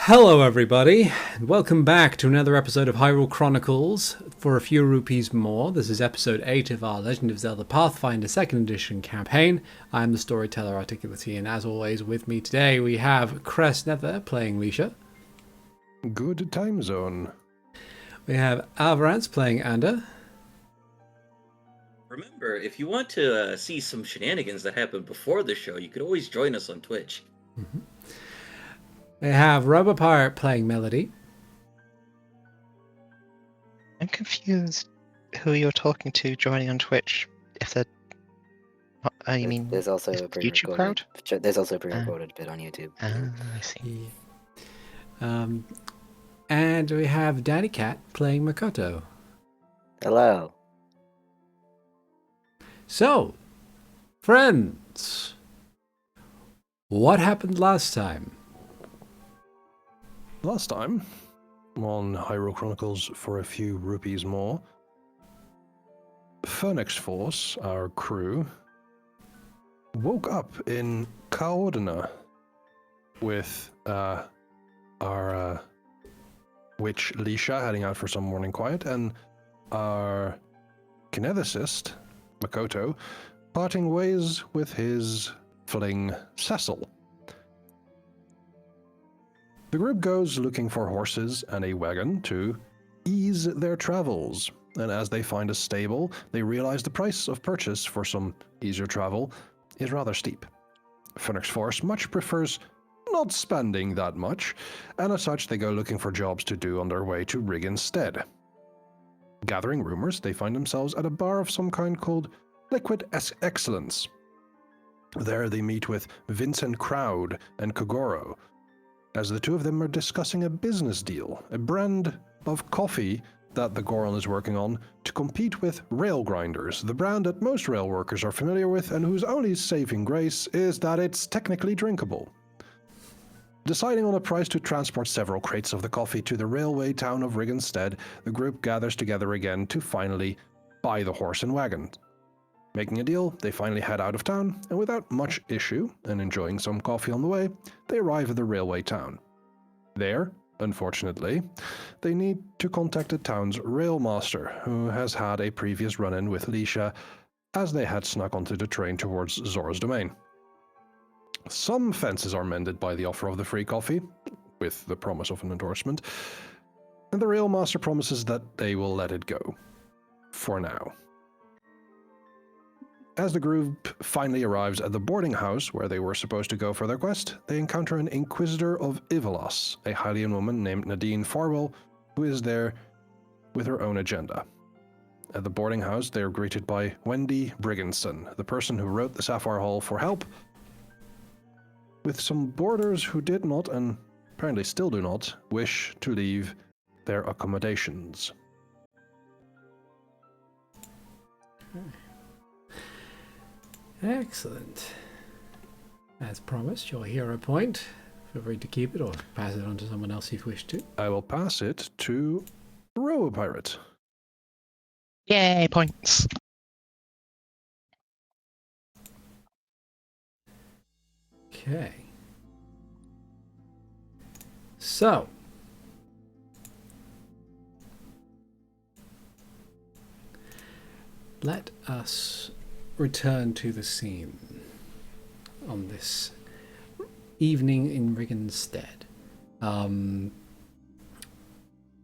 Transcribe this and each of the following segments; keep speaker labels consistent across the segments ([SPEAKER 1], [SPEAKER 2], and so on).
[SPEAKER 1] Hello everybody, and welcome back to another episode of Hyrule Chronicles for a few rupees more. This is episode 8 of our Legend of Zelda Pathfinder 2nd Edition campaign. I am the storyteller Articulity, and as always with me today we have Cress Nether playing Leisha.
[SPEAKER 2] Good time zone.
[SPEAKER 1] We have Alvarez playing Ander.
[SPEAKER 3] Remember, if you want to see some shenanigans that happened before the show, you could always join us on Twitch.
[SPEAKER 1] Mm-hmm. We have RoboPirate playing Melody.
[SPEAKER 4] I'm confused who you're talking to joining on Twitch. If they're... I mean,
[SPEAKER 5] there's also a
[SPEAKER 4] YouTube crowd?
[SPEAKER 5] There's also a pre-recorded bit on YouTube.
[SPEAKER 4] I see.
[SPEAKER 1] Yeah. And we have Daddy Cat playing Makoto.
[SPEAKER 5] Hello.
[SPEAKER 1] So, friends, what happened last time?
[SPEAKER 2] Last time, on Hyrule Chronicles for a few rupees more, Phoenix Force, our crew, woke up in Kaordina with our witch Leisha heading out for some morning quiet, and our kineticist, Makoto, parting ways with his fling Cecil. The group goes looking for horses and a wagon to ease their travels, and as they find a stable, they realize the price of purchase for some easier travel is rather steep. Phoenix Force much prefers not spending that much, and as such they go looking for jobs to do on their way to Rig instead. Gathering rumors, they find themselves at a bar of some kind called Liquid Excellence. There they meet with Vincent Crowd and Kogoro, as the two of them are discussing a business deal, a brand of coffee that the Goron is working on to compete with Rail Grinders, the brand that most rail workers are familiar with and whose only saving grace is that it's technically drinkable. Deciding on a price to transport several crates of the coffee to the railway town of Rig instead, the group gathers together again to finally buy the horse and wagon. Making a deal, they finally head out of town, and without much issue, and enjoying some coffee on the way, they arrive at the railway town. There, unfortunately, they need to contact the town's railmaster, who has had a previous run-in with Leisha as they had snuck onto the train towards Zora's domain. Some fences are mended by the offer of the free coffee, with the promise of an endorsement, and the railmaster promises that they will let it go. For now. As the group finally arrives at the boarding house where they were supposed to go for their quest, they encounter an Inquisitor of Ivalas, a Hylian woman named Nadine Farwell, who is there with her own agenda. At the boarding house, they are greeted by Wendy Brigginson, the person who wrote the Sapphire Hall for help, with some boarders who did not, and apparently still do not, wish to leave their accommodations.
[SPEAKER 1] Excellent. As promised, your hero point. Feel free to keep it or pass it on to someone else if you wish to.
[SPEAKER 2] I will pass it to RoboPirate.
[SPEAKER 4] Yay, points!
[SPEAKER 1] Okay. So. Let us return to the scene on this evening in Riggensstead.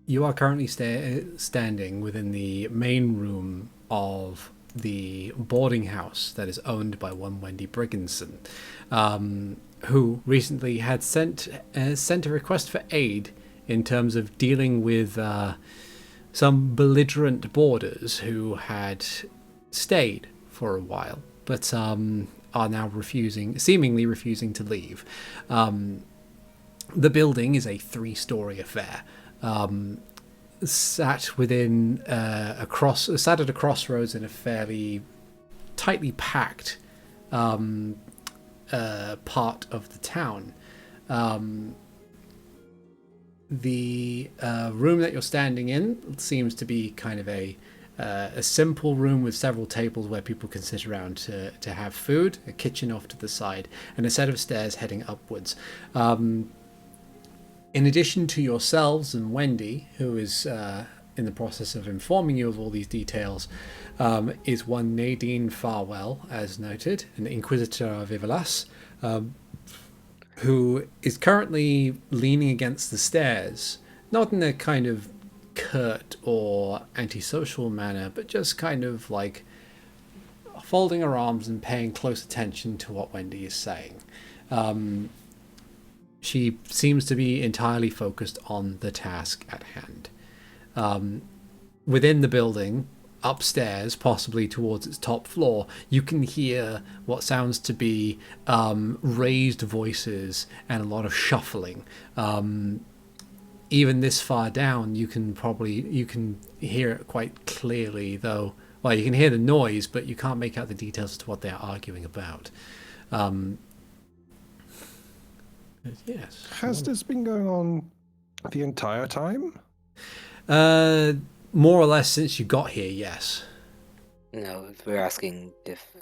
[SPEAKER 1] You are currently standing within the main room of the boarding house that is owned by one Wendy Brigginson, who recently had sent a request for aid in terms of dealing with some belligerent boarders who had stayed for a while, but are now seemingly refusing to leave. The building is a 3-story affair, sat at a crossroads in a fairly tightly packed part of the town. The room that you're standing in seems to be kind of a simple room with several tables where people can sit around to have food, a kitchen off to the side, and a set of stairs heading upwards. In addition to yourselves and Wendy, who is in the process of informing you of all these details, is one Nadine Farwell, as noted, an Inquisitor of Ivalas, who is currently leaning against the stairs, not in a kind of curt or antisocial manner, but just kind of like folding her arms and paying close attention to what Wendy is saying. She seems to be entirely focused on the task at hand. Within the building, upstairs, possibly towards its top floor, you can hear what sounds to be raised voices and a lot of shuffling. Even this far down, you can hear it quite clearly, though. Well, you can hear the noise, but you can't make out the details as to what they're arguing about. Yes.
[SPEAKER 2] Has this been going on the entire time?
[SPEAKER 1] More or less since you got here, yes.
[SPEAKER 5] No, we're asking if.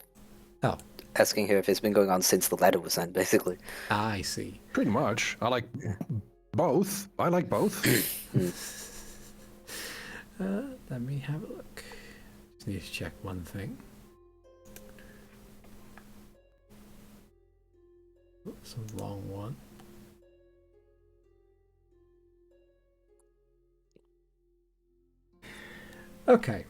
[SPEAKER 1] Oh.
[SPEAKER 5] Asking her if it's been going on since the letter was sent, basically.
[SPEAKER 1] I see.
[SPEAKER 2] Pretty much. I like both. I like both.
[SPEAKER 1] Let me have a look. Just need to check one thing. That's the wrong one. Okay.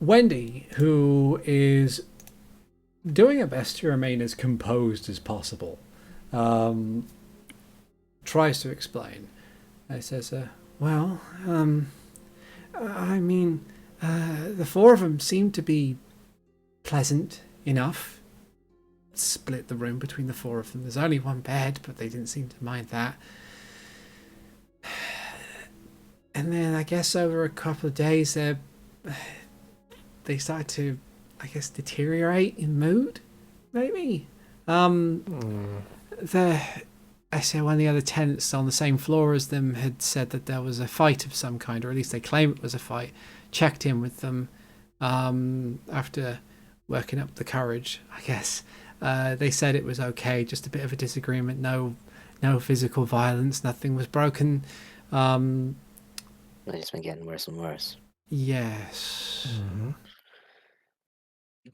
[SPEAKER 1] Wendy, who is doing her best to remain as composed as possible, tries to explain. He says, well, I mean, the four of them seem to be pleasant enough. Split the room between the four of them. There's only one bed, but they didn't seem to mind that. And then I guess over a couple of days, they started to, I guess, deteriorate in mood, maybe. I say one of the other tenants on the same floor as them had said that there was a fight of some kind, or at least they claim it was a fight. Checked in with them after working up the courage, I guess. They said it was okay, just a bit of a disagreement, no physical violence, nothing was broken.
[SPEAKER 5] It's just been getting worse and worse.
[SPEAKER 1] Yes.
[SPEAKER 2] Mm-hmm.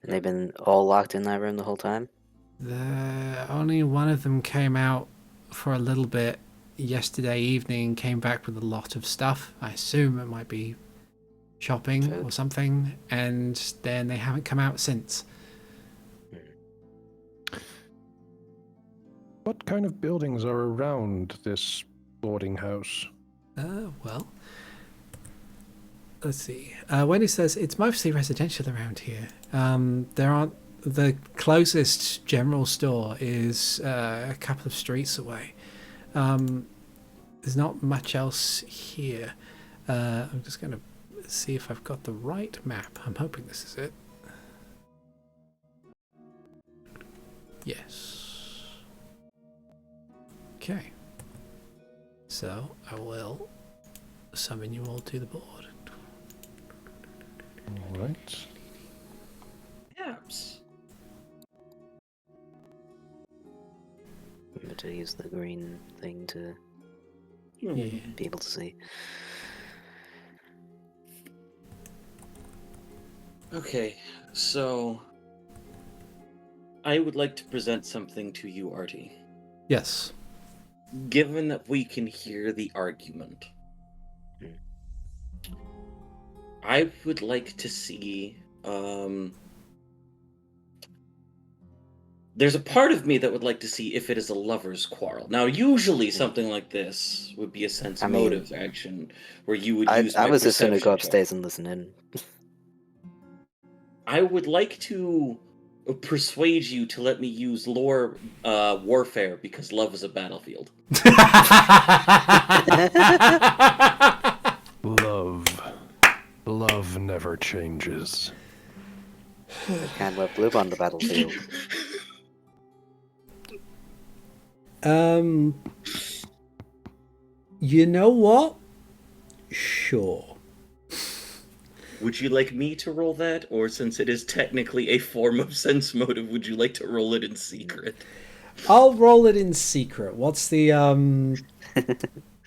[SPEAKER 5] And they've been all locked in that room the whole time?
[SPEAKER 1] Only one of them came out for a little bit yesterday evening, came back with a lot of stuff. I assume it might be shopping or something, and then they haven't come out since.
[SPEAKER 2] What kind of buildings are around this boarding house?
[SPEAKER 1] Well, let's see. Wendy says it's mostly residential around here. There aren't. The closest general store is a couple of streets away. There's not much else here. I'm just going to see if I've got the right map. I'm hoping this is it. Yes. Okay. So I will summon you all to the board.
[SPEAKER 2] All right.
[SPEAKER 3] Perhaps.
[SPEAKER 5] Remember to use the green thing to
[SPEAKER 1] Yeah.
[SPEAKER 5] be able to see.
[SPEAKER 3] Okay, so I would like to present something to you, Artie.
[SPEAKER 1] Yes.
[SPEAKER 3] Given that we can hear the argument, I would like to see, there's a part of me that would like to see if it is a lover's quarrel. Now, usually something like this would be a sense motive action, where you would use
[SPEAKER 5] I
[SPEAKER 3] my
[SPEAKER 5] was just gonna go
[SPEAKER 3] perception check.
[SPEAKER 5] upstairs and listen in.
[SPEAKER 3] I would like to persuade you to let me use lore warfare because love is a battlefield.
[SPEAKER 2] Love never changes.
[SPEAKER 5] Can't let blue on the battlefield.
[SPEAKER 1] You know what? Sure.
[SPEAKER 3] Would you like me to roll that, or since it is technically a form of sense motive, would you like to roll it in secret?
[SPEAKER 1] I'll roll it in secret. What's the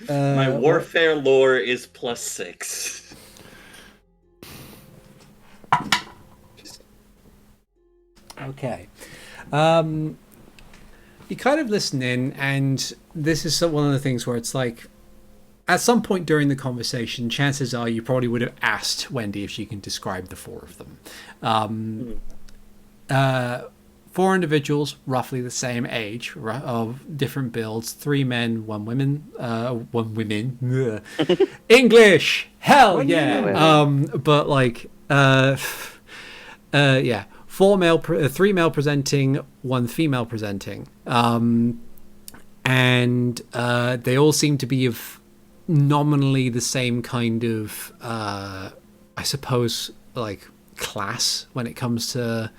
[SPEAKER 3] My
[SPEAKER 1] what-
[SPEAKER 3] warfare lore is +6.
[SPEAKER 1] Okay. You kind of listen in, and this is one of the things where it's like, at some point during the conversation, chances are you probably would have asked Wendy if she can describe the four of them. Four individuals, roughly the same age, of different builds. 3 men, 1 woman. 1 women. English, hell yeah. But like, yeah, 3 male presenting, 1 female presenting, and they all seem to be of nominally the same kind of, I suppose, like class when it comes to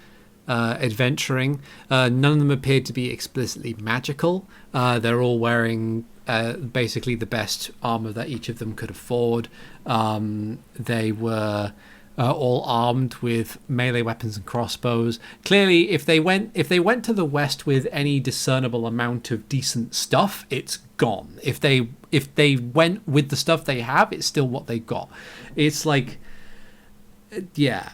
[SPEAKER 1] adventuring. None of them appeared to be explicitly magical. They're all wearing basically the best armor that each of them could afford. They were all armed with melee weapons and crossbows. Clearly, if they went to the west with any discernible amount of decent stuff, it's gone. If they went with the stuff they have, it's still what they got. It's like, yeah.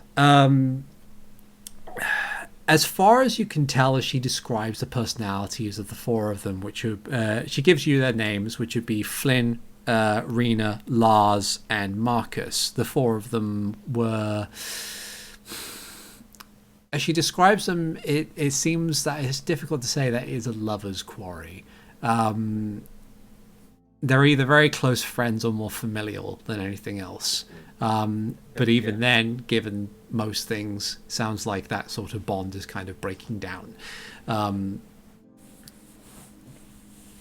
[SPEAKER 1] As far as you can tell, as she describes the personalities of the 4 of them, which are, she gives you their names, which would be Flynn, Rena, Lars, and Marcus. The 4 of them were, as she describes them, it seems that it's difficult to say that it is a lover's quarry. They're either very close friends or more familial than anything else. But even then, given most things, sounds like that sort of bond is kind of breaking down.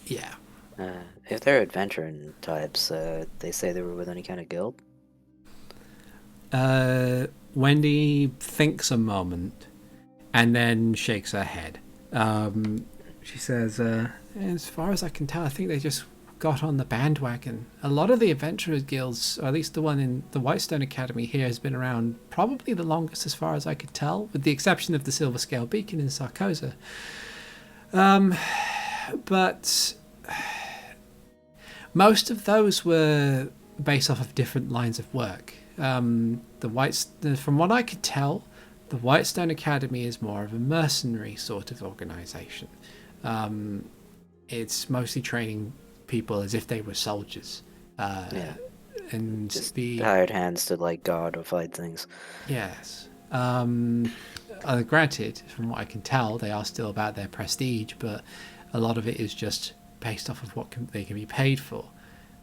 [SPEAKER 1] Yeah.
[SPEAKER 5] If they're adventuring types, they say they were with any kind of guild?
[SPEAKER 1] Wendy thinks a moment and then shakes her head. She says, as far as I can tell, I think they just got on the bandwagon. A lot of the adventurers guilds, or at least the one in the Whitestone Academy here, has been around probably the longest as far as I could tell, with the exception of the Silver Scale Beacon in Sarkoza. But most of those were based off of different lines of work. From what I could tell, the Whitestone Academy is more of a mercenary sort of organization. It's mostly training people as if they were soldiers. And
[SPEAKER 5] Just
[SPEAKER 1] the
[SPEAKER 5] hired hands to like guard or fight things.
[SPEAKER 1] yes. Granted, from what I can tell, they are still about their prestige, but a lot of it is just based off of what they can be paid for.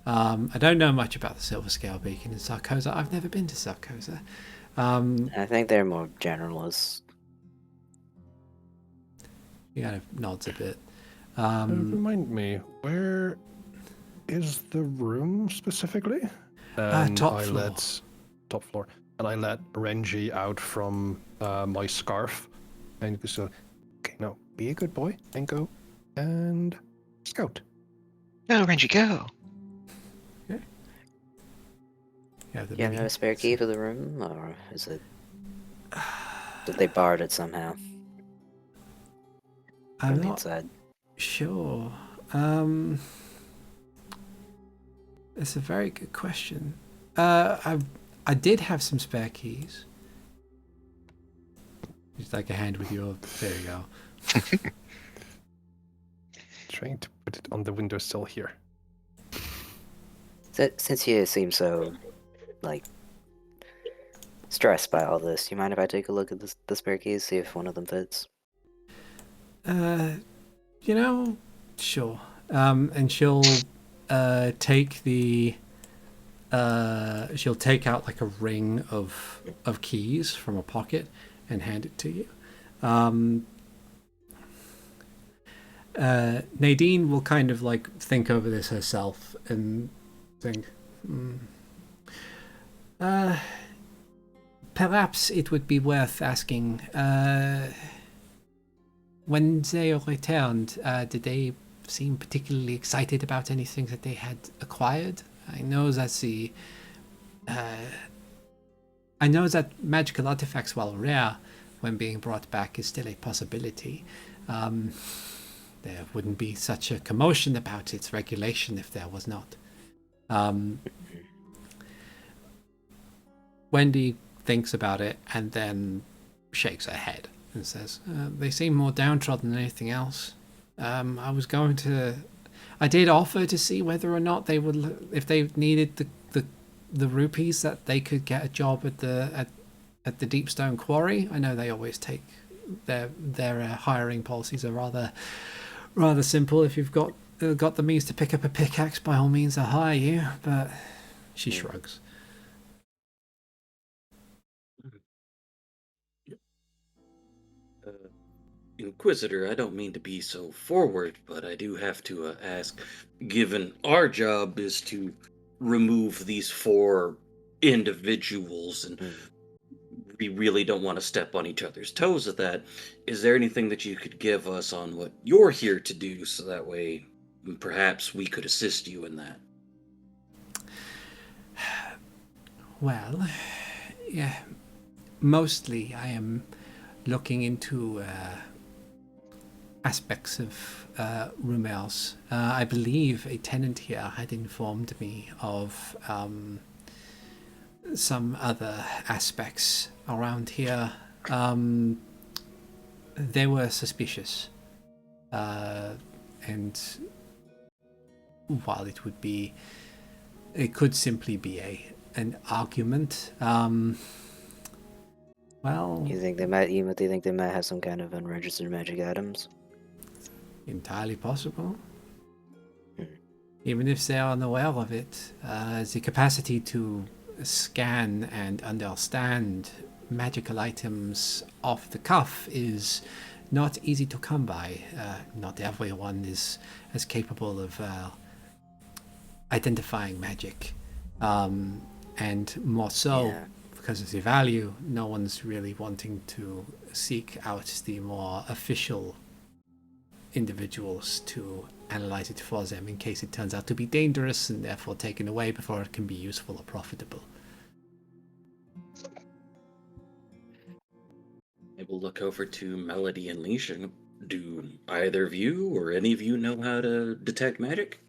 [SPEAKER 1] I don't know much about the Silver Scale Beacon in Sarkoza. I've never been to Sarkoza.
[SPEAKER 5] I think they're more generalists.
[SPEAKER 1] He kind of nods a bit.
[SPEAKER 2] Remind me, where is the room specifically?
[SPEAKER 1] Top floor.
[SPEAKER 2] Top floor. And I let Renji out from my scarf. And so, okay, no, be a good boy and go and scout.
[SPEAKER 4] Go, Renji, go.
[SPEAKER 1] Yeah,
[SPEAKER 5] You have a spare key for the room, or is it that they barred it somehow
[SPEAKER 1] I'm
[SPEAKER 5] from the
[SPEAKER 1] not
[SPEAKER 5] inside?
[SPEAKER 1] sure. It's a very good question. I did have some spare keys. Just like a hand with your. There you go.
[SPEAKER 2] Trying to put it on the windowsill here.
[SPEAKER 5] Since you seem so, like, stressed by all this, do you mind if I take a look at the spare keys, see if one of them fits?
[SPEAKER 1] Sure. And she'll take the. She'll take out like a ring of keys from a pocket and hand it to you. Nadine will kind of like think over this herself and think, perhaps it would be worth asking, when they returned, did they seem particularly excited about anything that they had acquired? I know that magical artifacts, while rare when being brought back, is still a possibility. There wouldn't be such a commotion about its regulation if there was not. Wendy thinks about it and then shakes her head and says, they seem more downtrodden than anything else. I did offer to see whether or not they would, if they needed the rupees, that they could get a job at the Deepstone Quarry. I know they always take their hiring policies are rather simple. If you've got the means to pick up a pickaxe, by all means, I'll hire you. But she shrugs.
[SPEAKER 3] Inquisitor, I don't mean to be so forward, but I do have to ask, given our job is to remove these 4 individuals, and we really don't want to step on each other's toes at that, is there anything that you could give us on what you're here to do, so that way perhaps we could assist you in that?
[SPEAKER 1] Well, yeah, mostly I am looking into aspects of Rumels. I believe a tenant here had informed me of some other aspects around here. They were suspicious. And while it could simply be an argument, well...
[SPEAKER 5] You think they might have some kind of unregistered magic items?
[SPEAKER 1] Entirely possible. Even if they are unaware of it, the capacity to scan and understand magical items off the cuff is not easy to come by. Not everyone is as capable of identifying magic. And more so, because of the value, no one's really wanting to seek out the more official individuals to analyze it for them in case it turns out to be dangerous and therefore taken away before it can be useful or profitable.
[SPEAKER 3] I will look over to Melody and Leisha. Do either of you or any of you know how to detect magic?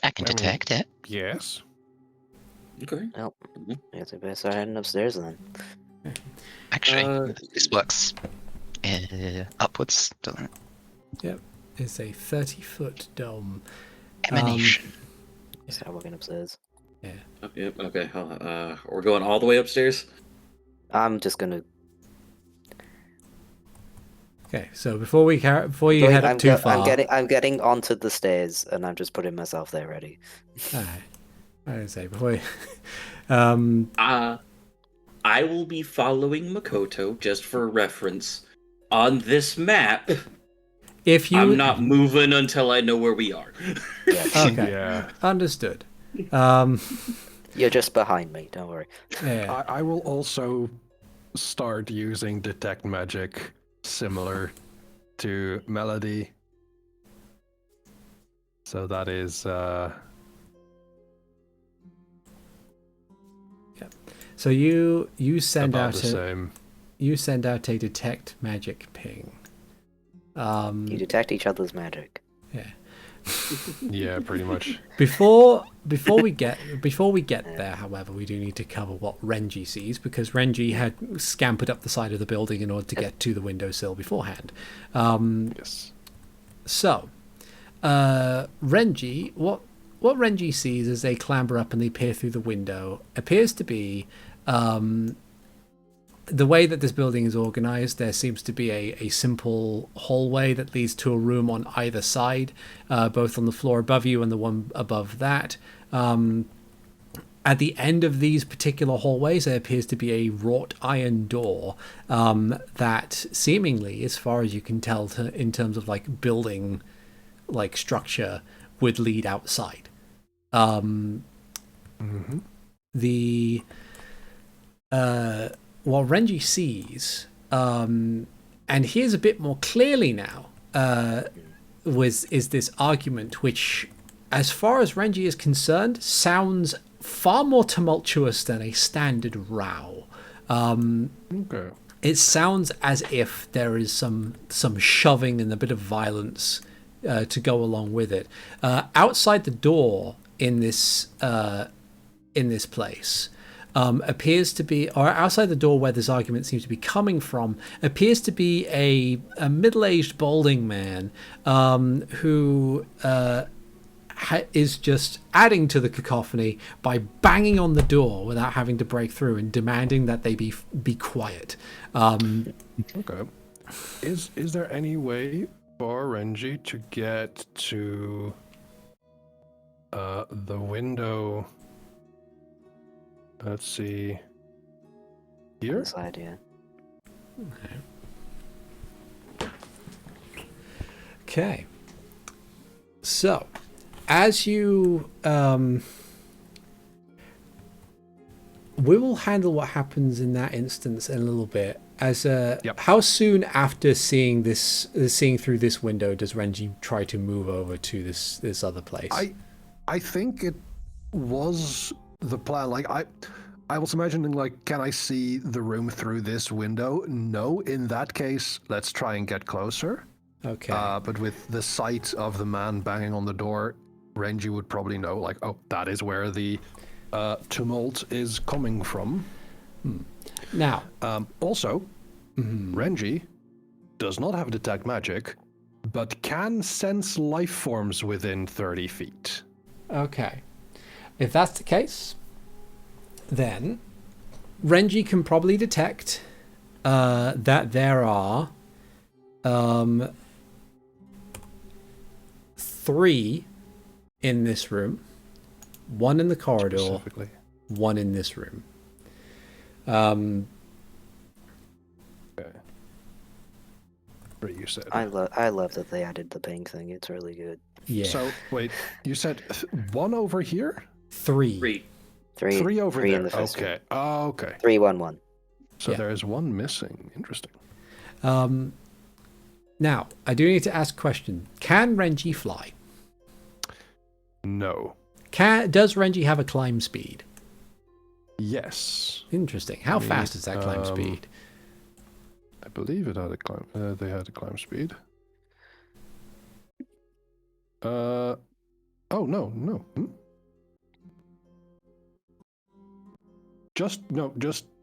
[SPEAKER 4] I can detect it.
[SPEAKER 2] Yes.
[SPEAKER 3] Okay.
[SPEAKER 5] Nope. I guess we better start heading upstairs then.
[SPEAKER 4] Actually, this works upwards, doesn't it?
[SPEAKER 1] Yep, it's a 30-foot dome.
[SPEAKER 4] Emanation.
[SPEAKER 5] Start walking upstairs.
[SPEAKER 1] Yeah.
[SPEAKER 3] Yep. Okay. We're going all the way upstairs.
[SPEAKER 5] I'm just gonna.
[SPEAKER 1] Okay, so before you head up too far,
[SPEAKER 5] I'm getting onto the stairs, and I'm just putting myself there ready.
[SPEAKER 1] Alright. I didn't say before you...
[SPEAKER 3] I will be following Makoto, just for reference. On this map, I'm not moving until I know where we are.
[SPEAKER 1] Okay.
[SPEAKER 2] Yeah.
[SPEAKER 1] Understood.
[SPEAKER 5] You're just behind me, don't worry.
[SPEAKER 1] Yeah.
[SPEAKER 2] I will also start using detect magic similar to Melody. So that is
[SPEAKER 1] So you send
[SPEAKER 2] about
[SPEAKER 1] out
[SPEAKER 2] the same.
[SPEAKER 1] you send out a detect magic ping.
[SPEAKER 5] You detect each other's magic.
[SPEAKER 1] Yeah.
[SPEAKER 2] Yeah, pretty much.
[SPEAKER 1] Before we get there, however, we do need to cover what Renji sees, because Renji had scampered up the side of the building in order to get to the windowsill beforehand.
[SPEAKER 2] Yes.
[SPEAKER 1] So, Renji, what Renji sees as they clamber up and they peer through the window appears to be the way that this building is organized. There seems to be a simple hallway that leads to a room on either side, both on the floor above you and the one above that. At the end of these particular hallways, there appears to be a wrought iron door that seemingly, as far as you can tell, in terms of like building, like structure, would lead outside. What Renji sees, and hears a bit more clearly now, is this argument which, as far as Renji is concerned, sounds far more tumultuous than a standard row.
[SPEAKER 2] Okay.
[SPEAKER 1] it sounds as if there is some shoving and a bit of violence to go along with it. Outside the door in this place appears to be, or outside the door where this argument seems to be coming from, appears to be a middle-aged balding man who is just adding to the cacophony by banging on the door without having to break through and demanding that they be quiet.
[SPEAKER 2] Okay. Is there any way for Renji to get to the window? Let's see. Here?
[SPEAKER 5] This idea.
[SPEAKER 1] Okay. So, as you we will handle what happens in that instance in a little bit. As how soon after seeing through this window does Renji try to move over to this other place?
[SPEAKER 2] I think it was the plan. Like I was imagining, like, can I see the room through this window? No. In that case, let's try and get closer.
[SPEAKER 1] Okay.
[SPEAKER 2] But with the sight of the man banging on the door, Renji would probably know, like, oh, that is where the tumult is coming from.
[SPEAKER 1] Now,
[SPEAKER 2] also, Renji does not have detect magic, but can sense life forms within 30 feet.
[SPEAKER 1] Okay. If that's the case, then Renji can probably detect that there are 3 in this room, 1 in the corridor, 1 in this room.
[SPEAKER 2] Okay. 3, you said.
[SPEAKER 5] I love that they added the ping thing. It's really good.
[SPEAKER 1] Yeah.
[SPEAKER 2] So wait, you said 1 over here?
[SPEAKER 1] 3.
[SPEAKER 2] 3 over
[SPEAKER 5] in
[SPEAKER 2] there.
[SPEAKER 5] the first
[SPEAKER 2] Okay. Oh, okay.
[SPEAKER 5] 3, 1, 1.
[SPEAKER 2] So
[SPEAKER 1] Yeah.
[SPEAKER 2] there is 1 missing. Interesting.
[SPEAKER 1] Now, I do need to ask a question. Can Renji fly?
[SPEAKER 2] No.
[SPEAKER 1] Does Renji have a climb speed?
[SPEAKER 2] Yes.
[SPEAKER 1] Interesting. How fast is that climb speed?
[SPEAKER 2] I believe it had a climb. They had a climb speed. Oh no. Just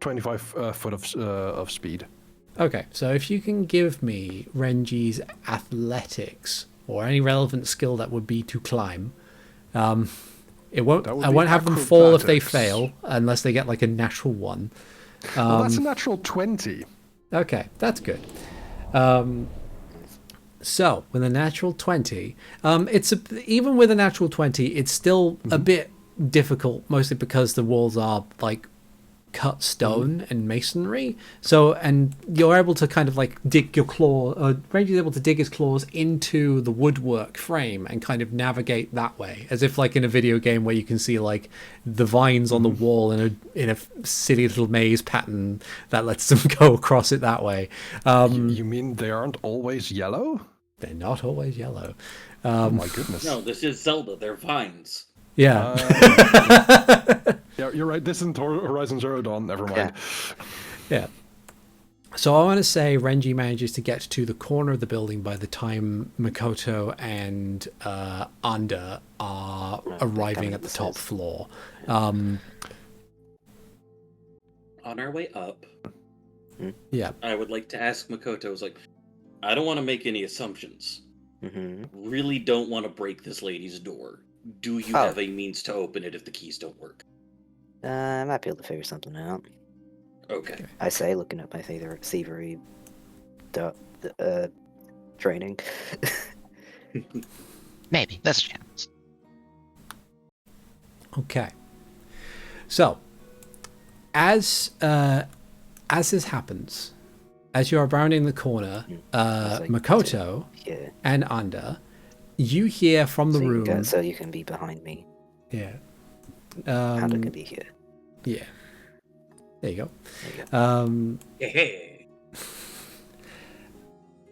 [SPEAKER 2] 25 foot of speed.
[SPEAKER 1] Okay, so if you can give me Renji's athletics or any relevant skill that would be to climb, it won't.
[SPEAKER 2] That would
[SPEAKER 1] I
[SPEAKER 2] be
[SPEAKER 1] won't have them fall if they
[SPEAKER 2] acrobatics.
[SPEAKER 1] fail, unless they get like a natural 1.
[SPEAKER 2] Well, that's a natural 20.
[SPEAKER 1] Okay, that's good. So with a natural 20, even with a natural 20, it's still a bit difficult, mostly because the walls are like cut stone and masonry. So, and you're able to kind of like dig your claw, Randy's able to dig his claws into the woodwork frame and kind of navigate that way, as if like in a video game where you can see like the vines on the wall in a silly little maze pattern that lets them go across it that way.
[SPEAKER 2] You mean they aren't always yellow?
[SPEAKER 1] They're not always yellow.
[SPEAKER 2] Oh my goodness.
[SPEAKER 3] No, this is Zelda. They're vines.
[SPEAKER 1] Yeah.
[SPEAKER 2] Yeah, you're right. This isn't Horizon Zero Dawn. Never mind.
[SPEAKER 1] Yeah. So I want to say Renji manages to get to the corner of the building by the time Makoto and Anda are arriving at the top floor.
[SPEAKER 3] On our way up,
[SPEAKER 1] Yeah.
[SPEAKER 3] I would like to ask Makoto, I don't want to make any assumptions. Really don't want to break this lady's door. Do you have a means to open it if the keys don't work?
[SPEAKER 5] I might be able to figure something out.
[SPEAKER 3] Okay.
[SPEAKER 5] I say, looking at my thievery training.
[SPEAKER 4] Maybe. There's a chance.
[SPEAKER 1] Okay. So, as this happens, as you are rounding the corner, Makoto and Anda, you hear from the room.
[SPEAKER 5] So you can be behind me.
[SPEAKER 1] Yeah.
[SPEAKER 5] Anda can be here.
[SPEAKER 1] Yeah. There you go.
[SPEAKER 5] There you go.
[SPEAKER 3] Hey.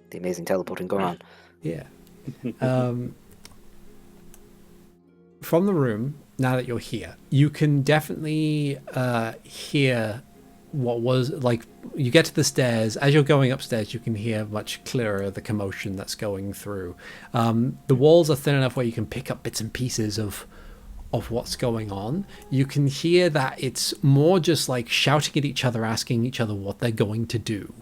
[SPEAKER 5] The amazing teleporting going on.
[SPEAKER 1] Yeah. From the room, now that you're here, you can definitely hear what was like. You get to the stairs. As you're going upstairs, you can hear much clearer the commotion that's going through. The walls are thin enough where you can pick up bits and pieces of what's going on. You can hear that it's more just like shouting at each other, asking each other what they're going to do.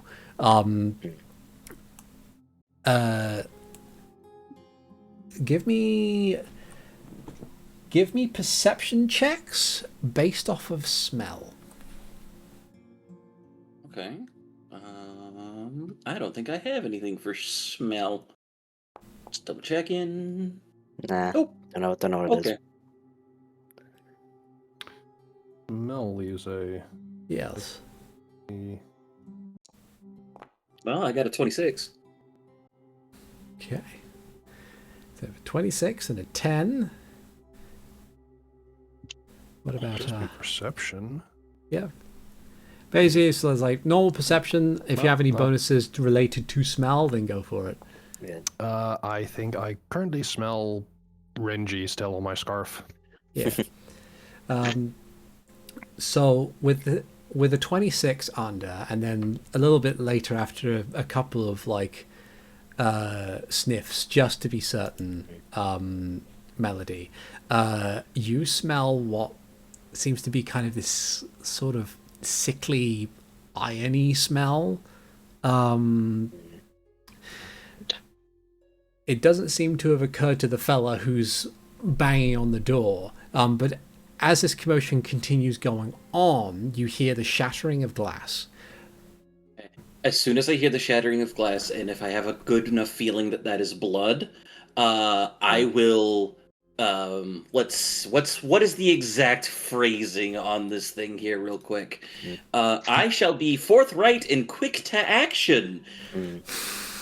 [SPEAKER 1] Give me perception checks based off of smell.
[SPEAKER 3] Okay. I don't think I have anything for smell. Just double checking.
[SPEAKER 5] Nah.
[SPEAKER 3] Oh,
[SPEAKER 5] Don't know what it is.
[SPEAKER 3] okay.
[SPEAKER 2] Mel is a.
[SPEAKER 1] Yes.
[SPEAKER 3] Well, I got a 26.
[SPEAKER 1] Okay. So 26 and a 10. What about
[SPEAKER 2] Just be perception.
[SPEAKER 1] yeah. Basically, so it's like normal perception. If you have any bonuses related to smell, then go for it.
[SPEAKER 5] Yeah.
[SPEAKER 2] I think I currently smell Renji still on my scarf.
[SPEAKER 1] Yeah. So with the 26 under, and then a little bit later after a couple of like sniffs, just to be certain, Melody, you smell what seems to be kind of this sort of sickly, irony smell. It doesn't seem to have occurred to the fella who's banging on the door, but as this commotion continues going on, you hear the shattering of glass.
[SPEAKER 3] As soon as I hear the shattering of glass, and if I have a good enough feeling that that is blood, I will. What is the exact phrasing on this thing here, real quick? I shall be forthright and quick to action,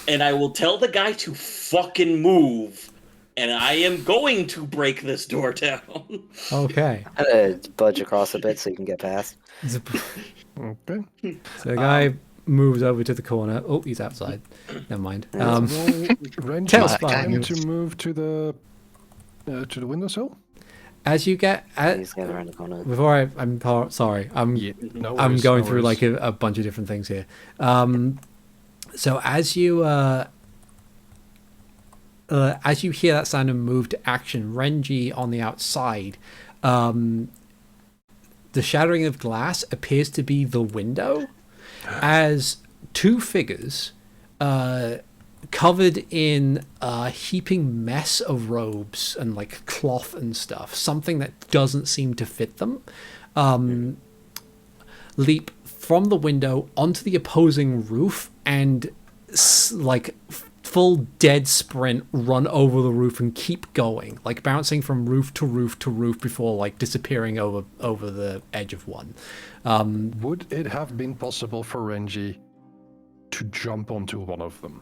[SPEAKER 3] and I will tell the guy to fucking move, and I am going to break this door down.
[SPEAKER 1] Okay.
[SPEAKER 5] I'm gonna budge across a bit so you can get past.
[SPEAKER 2] Okay.
[SPEAKER 1] So the guy moves over to the corner. Oh, he's outside. Never mind.
[SPEAKER 2] Renji,
[SPEAKER 1] Tails
[SPEAKER 2] it's
[SPEAKER 1] fine.
[SPEAKER 2] time to move to the windowsill.
[SPEAKER 1] As you get
[SPEAKER 5] He's going around the corner.
[SPEAKER 1] before I'm sorry. I'm
[SPEAKER 2] No
[SPEAKER 1] I'm
[SPEAKER 2] worries,
[SPEAKER 1] going
[SPEAKER 2] no
[SPEAKER 1] through
[SPEAKER 2] worries.
[SPEAKER 1] like a bunch of different things here. So as you hear that sound and move to action, Renji on the outside, the shattering of glass appears to be the window, as two figures covered in a heaping mess of robes and like cloth and stuff, something that doesn't seem to fit them, leap from the window onto the opposing roof and like full dead sprint run over the roof and keep going, like bouncing from roof to roof to roof before like disappearing over the edge of one.
[SPEAKER 2] Would it have been possible for Renji to jump onto one of them?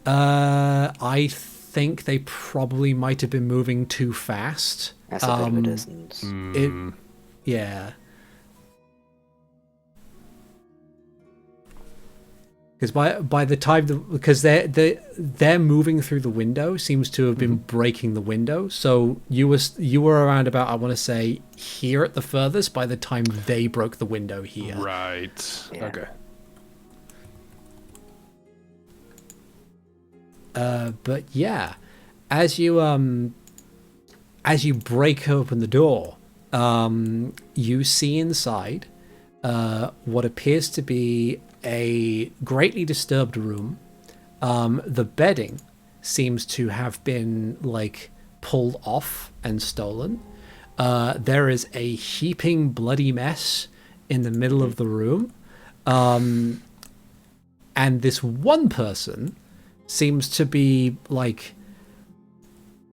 [SPEAKER 1] I think they probably might have been moving too fast.
[SPEAKER 5] That's a bit of a distance.
[SPEAKER 1] Yeah. Because by the time because they're moving through the window seems to have been breaking the window. So you were around about, I want to say, here at the furthest by the time they broke the window here.
[SPEAKER 2] Right.
[SPEAKER 5] Yeah.
[SPEAKER 2] Okay.
[SPEAKER 1] But yeah, as you break open the door, you see inside what appears to be a greatly disturbed room. The bedding seems to have been like pulled off and stolen. There is a heaping bloody mess in the middle of the room, and this one person seems to be like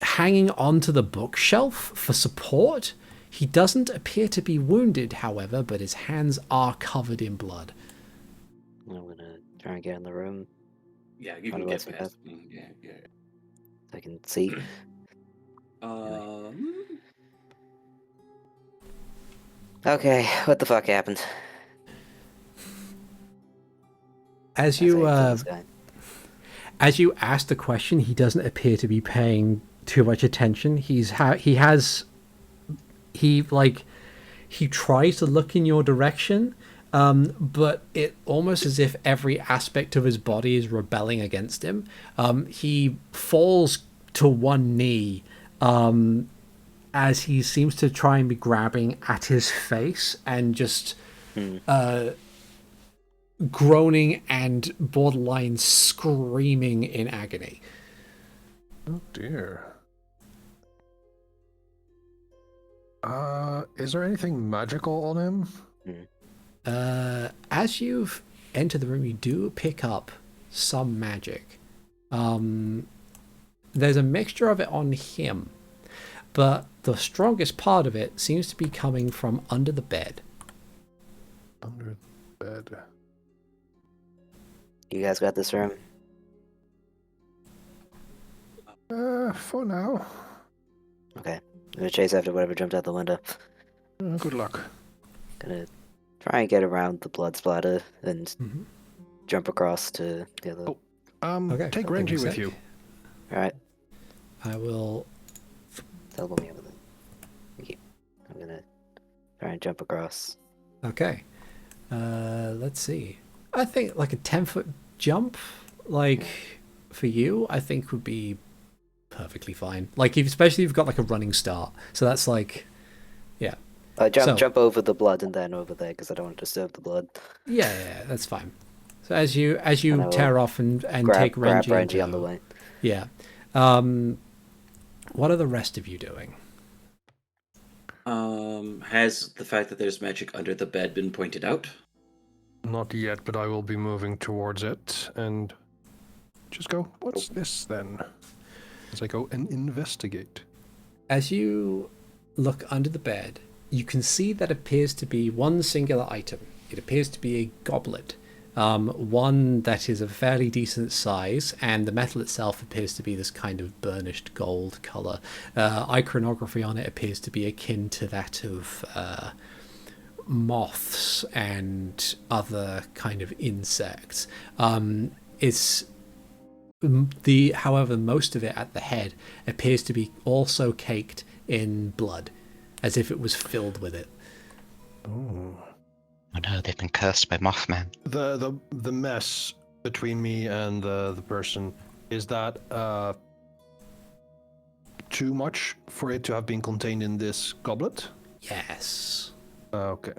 [SPEAKER 1] hanging onto the bookshelf for support. He doesn't appear to be wounded, however, but his hands are covered in blood.
[SPEAKER 5] I'm gonna try and get in the room
[SPEAKER 3] Yeah, you
[SPEAKER 5] Wanna
[SPEAKER 3] can get
[SPEAKER 5] let me
[SPEAKER 3] past me. Yeah.
[SPEAKER 5] so I can see. Okay, what the fuck happened?
[SPEAKER 1] As
[SPEAKER 5] I
[SPEAKER 1] you
[SPEAKER 5] say to this guy.
[SPEAKER 1] as you ask the question, he doesn't appear to be paying too much attention. He tries to look in your direction, but it almost as if every aspect of his body is rebelling against him. He falls to one knee as he seems to try and be grabbing at his face and just groaning and borderline screaming in agony.
[SPEAKER 2] Oh dear. Is there anything magical on him?
[SPEAKER 1] As you've entered the room, you do pick up some magic. There's a mixture of it on him, but the strongest part of it seems to be coming from under the bed.
[SPEAKER 2] Under the bed.
[SPEAKER 5] You guys got this room?
[SPEAKER 2] For now.
[SPEAKER 5] Okay. I'm gonna chase after whatever jumped out the window.
[SPEAKER 2] Good luck.
[SPEAKER 5] Gonna try and get around the blood splatter and
[SPEAKER 1] Mm-hmm.
[SPEAKER 5] jump across to the other.
[SPEAKER 1] Okay,
[SPEAKER 2] Take
[SPEAKER 1] I'll take
[SPEAKER 2] Renji
[SPEAKER 1] a
[SPEAKER 2] with
[SPEAKER 1] sec.
[SPEAKER 2] you.
[SPEAKER 5] Alright,
[SPEAKER 1] I will.
[SPEAKER 5] elbow me over there. Thank you. I'm gonna try and jump across.
[SPEAKER 1] Okay. Let's see. I think like a 10-foot jump, like for you, I think would be perfectly fine. Like, especially if you've got like a running start. So that's like, yeah.
[SPEAKER 5] Jump over the blood and then over there because I don't want to disturb the blood.
[SPEAKER 1] Yeah, that's fine. So as you
[SPEAKER 5] And I will
[SPEAKER 1] tear off and take
[SPEAKER 5] grab
[SPEAKER 1] Renji,
[SPEAKER 5] Renji on the
[SPEAKER 1] go.
[SPEAKER 5] way.
[SPEAKER 1] Yeah. What are the rest of you doing?
[SPEAKER 3] Has the fact that there's magic under the bed been pointed out?
[SPEAKER 2] Not yet, but I will be moving towards it and just go, what's this then? As I go and investigate.
[SPEAKER 1] As you look under the bed, you can see that appears to be one singular item. It appears to be a goblet. One that is of fairly decent size, and the metal itself appears to be this kind of burnished gold color. Iconography on it appears to be akin to that of moths and other kind of insects. However, most of it at the head appears to be also caked in blood, as if it was filled with it.
[SPEAKER 2] Oh.
[SPEAKER 4] Oh no, they've been cursed by Mothman.
[SPEAKER 2] The mess between me and the person, is that too much for it to have been contained in this goblet?
[SPEAKER 1] Yes.
[SPEAKER 2] Okay.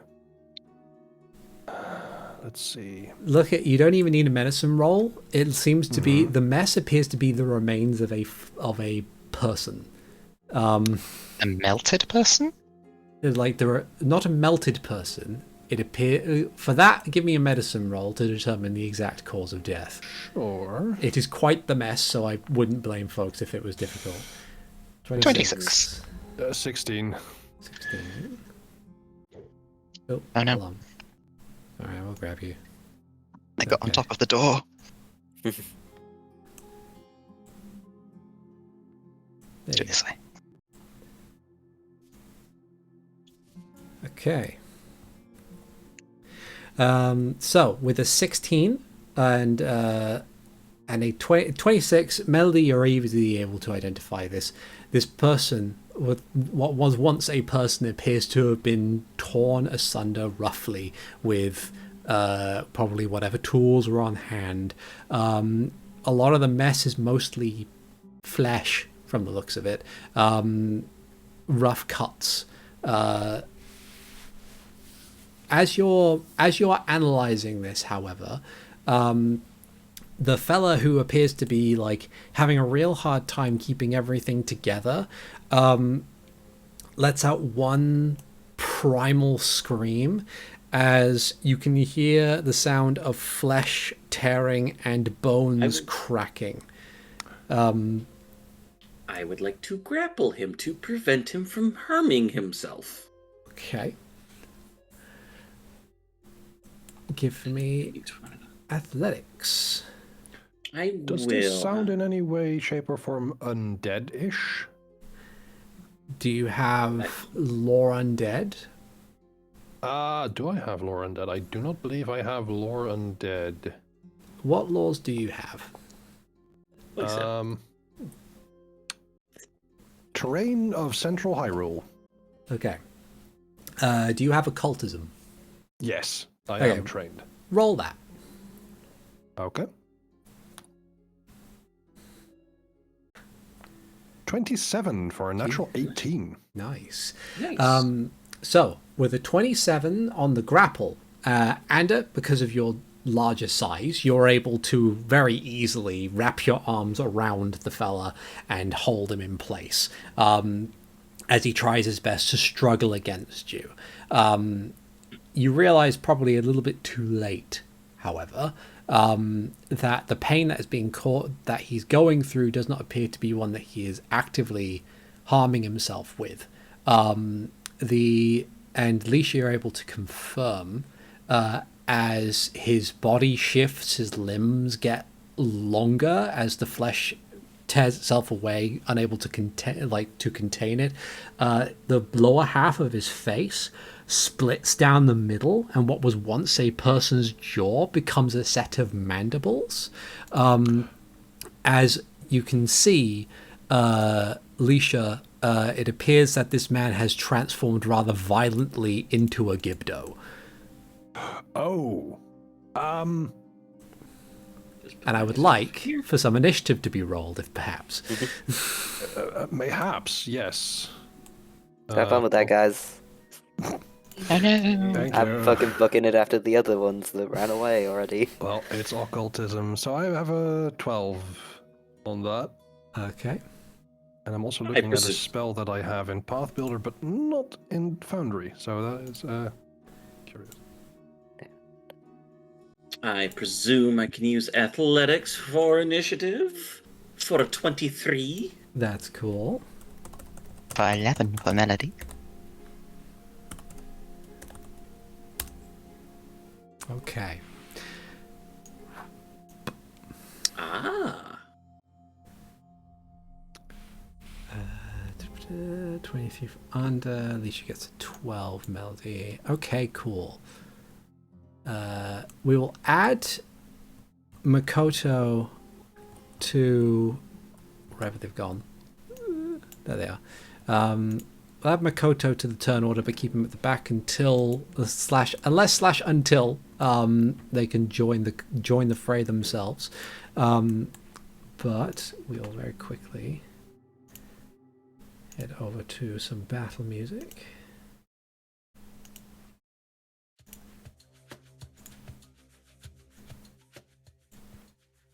[SPEAKER 2] Let's see.
[SPEAKER 1] Look at, you don't even need a medicine roll. It seems to be, the mess appears to be the remains of a person.
[SPEAKER 4] A melted person?
[SPEAKER 1] Like there are not a melted person. It appear for that. Give me a medicine roll to determine the exact cause of death.
[SPEAKER 2] Sure.
[SPEAKER 1] It is quite the mess, so I wouldn't blame folks if it was difficult.
[SPEAKER 4] 26.
[SPEAKER 2] 16.
[SPEAKER 1] 16. Oh,
[SPEAKER 4] Oh, no.
[SPEAKER 1] hold on. All right, we'll grab you.
[SPEAKER 4] I got on
[SPEAKER 1] Okay.
[SPEAKER 4] top of the door.
[SPEAKER 1] There
[SPEAKER 4] Do
[SPEAKER 1] you
[SPEAKER 4] it
[SPEAKER 1] go.
[SPEAKER 4] this way.
[SPEAKER 1] Okay. So with a 16 and a 26, Melody, you're easily able to identify this person with what was once a person appears to have been torn asunder roughly with probably whatever tools were on hand. A lot of the mess is mostly flesh from the looks of it. Rough cuts. As you're analyzing this, however, the fella who appears to be like having a real hard time keeping everything together lets out one primal scream as you can hear the sound of flesh tearing and bones cracking.
[SPEAKER 3] I would like to grapple him to prevent him from harming himself.
[SPEAKER 1] Okay. Give me athletics.
[SPEAKER 2] Does this sound in any way, shape, or form undead-ish?
[SPEAKER 1] Do you have lore undead?
[SPEAKER 2] Do I have lore undead? I do not believe I have lore undead.
[SPEAKER 1] What laws do you have?
[SPEAKER 3] What's that?
[SPEAKER 2] Terrain of Central Hyrule.
[SPEAKER 1] Okay. Do you have occultism?
[SPEAKER 2] Yes. I
[SPEAKER 1] Okay.
[SPEAKER 2] am trained.
[SPEAKER 1] Roll that.
[SPEAKER 2] Okay. 27 for a natural 18.
[SPEAKER 1] Nice.
[SPEAKER 3] Nice.
[SPEAKER 1] So, with a 27 on the grapple, and because of your larger size, you're able to very easily wrap your arms around the fella and hold him in place as he tries his best to struggle against you. You realize probably a little bit too late, however, that the pain that is being caught, that he's going through, does not appear to be one that he is actively harming himself with. And Leisha, you're able to confirm as his body shifts, his limbs get longer as the flesh tears itself away, unable to contain it. The lower half of his face splits down the middle, and what was once a person's jaw becomes a set of mandibles. As you can see, Leisha, it appears that this man has transformed rather violently into a Gibdo.
[SPEAKER 2] Oh.
[SPEAKER 1] And I would like for some initiative to be rolled, if perhaps.
[SPEAKER 2] Mayhaps, yes.
[SPEAKER 5] Have fun with that, guys.
[SPEAKER 4] Hello.
[SPEAKER 2] Thank
[SPEAKER 5] I'm
[SPEAKER 2] you.
[SPEAKER 5] fucking booking it after the other ones that ran away already.
[SPEAKER 2] Well, it's occultism, so I have a 12 on that.
[SPEAKER 1] Okay.
[SPEAKER 2] And I'm also looking at a
[SPEAKER 3] presume-
[SPEAKER 2] spell that I have in Path Builder, but not in Foundry, so that is curious.
[SPEAKER 3] I presume I can use athletics for initiative for a 23.
[SPEAKER 1] That's cool.
[SPEAKER 4] For 11 for Melody.
[SPEAKER 1] Okay.
[SPEAKER 3] Ah.
[SPEAKER 1] 23 under. Alicia gets a 12 melody. Okay, cool. We will add Makoto to wherever they've gone. There they are. We'll add Makoto to the turn order, but keep him at the back until until they can join the fray themselves. But we'll very quickly head over to some battle music.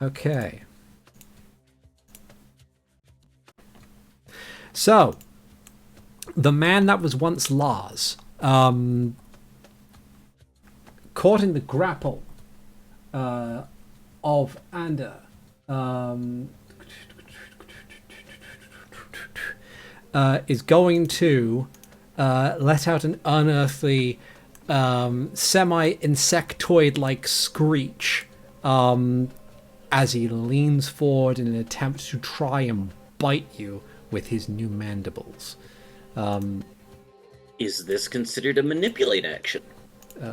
[SPEAKER 1] Okay. So, the man that was once Lars, caught in the grapple of Ander, is going to let out an unearthly, semi-insectoid-like screech as he leans forward in an attempt to try and bite you with his new mandibles.
[SPEAKER 3] Is this considered a manipulate action? I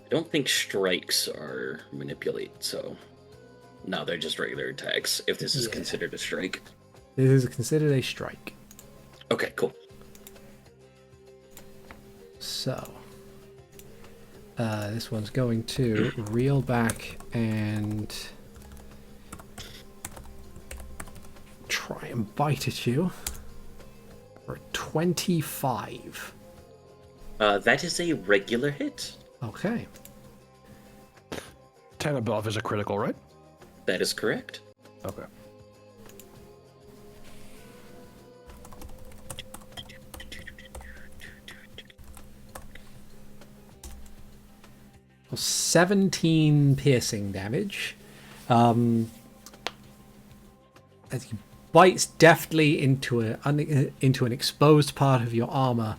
[SPEAKER 3] don't think strikes are manipulate, so no, they're just regular attacks. If this is
[SPEAKER 1] Yeah.
[SPEAKER 3] considered a strike.
[SPEAKER 1] This is considered a strike.
[SPEAKER 3] Okay, cool.
[SPEAKER 1] So, this one's going to reel back and try and bite at you for 25.
[SPEAKER 3] That is a regular hit.
[SPEAKER 1] Okay.
[SPEAKER 2] 10 above is a critical, right?
[SPEAKER 3] That is correct.
[SPEAKER 2] Okay.
[SPEAKER 1] Well, 17 piercing damage. As he bites deftly into an exposed part of your armor.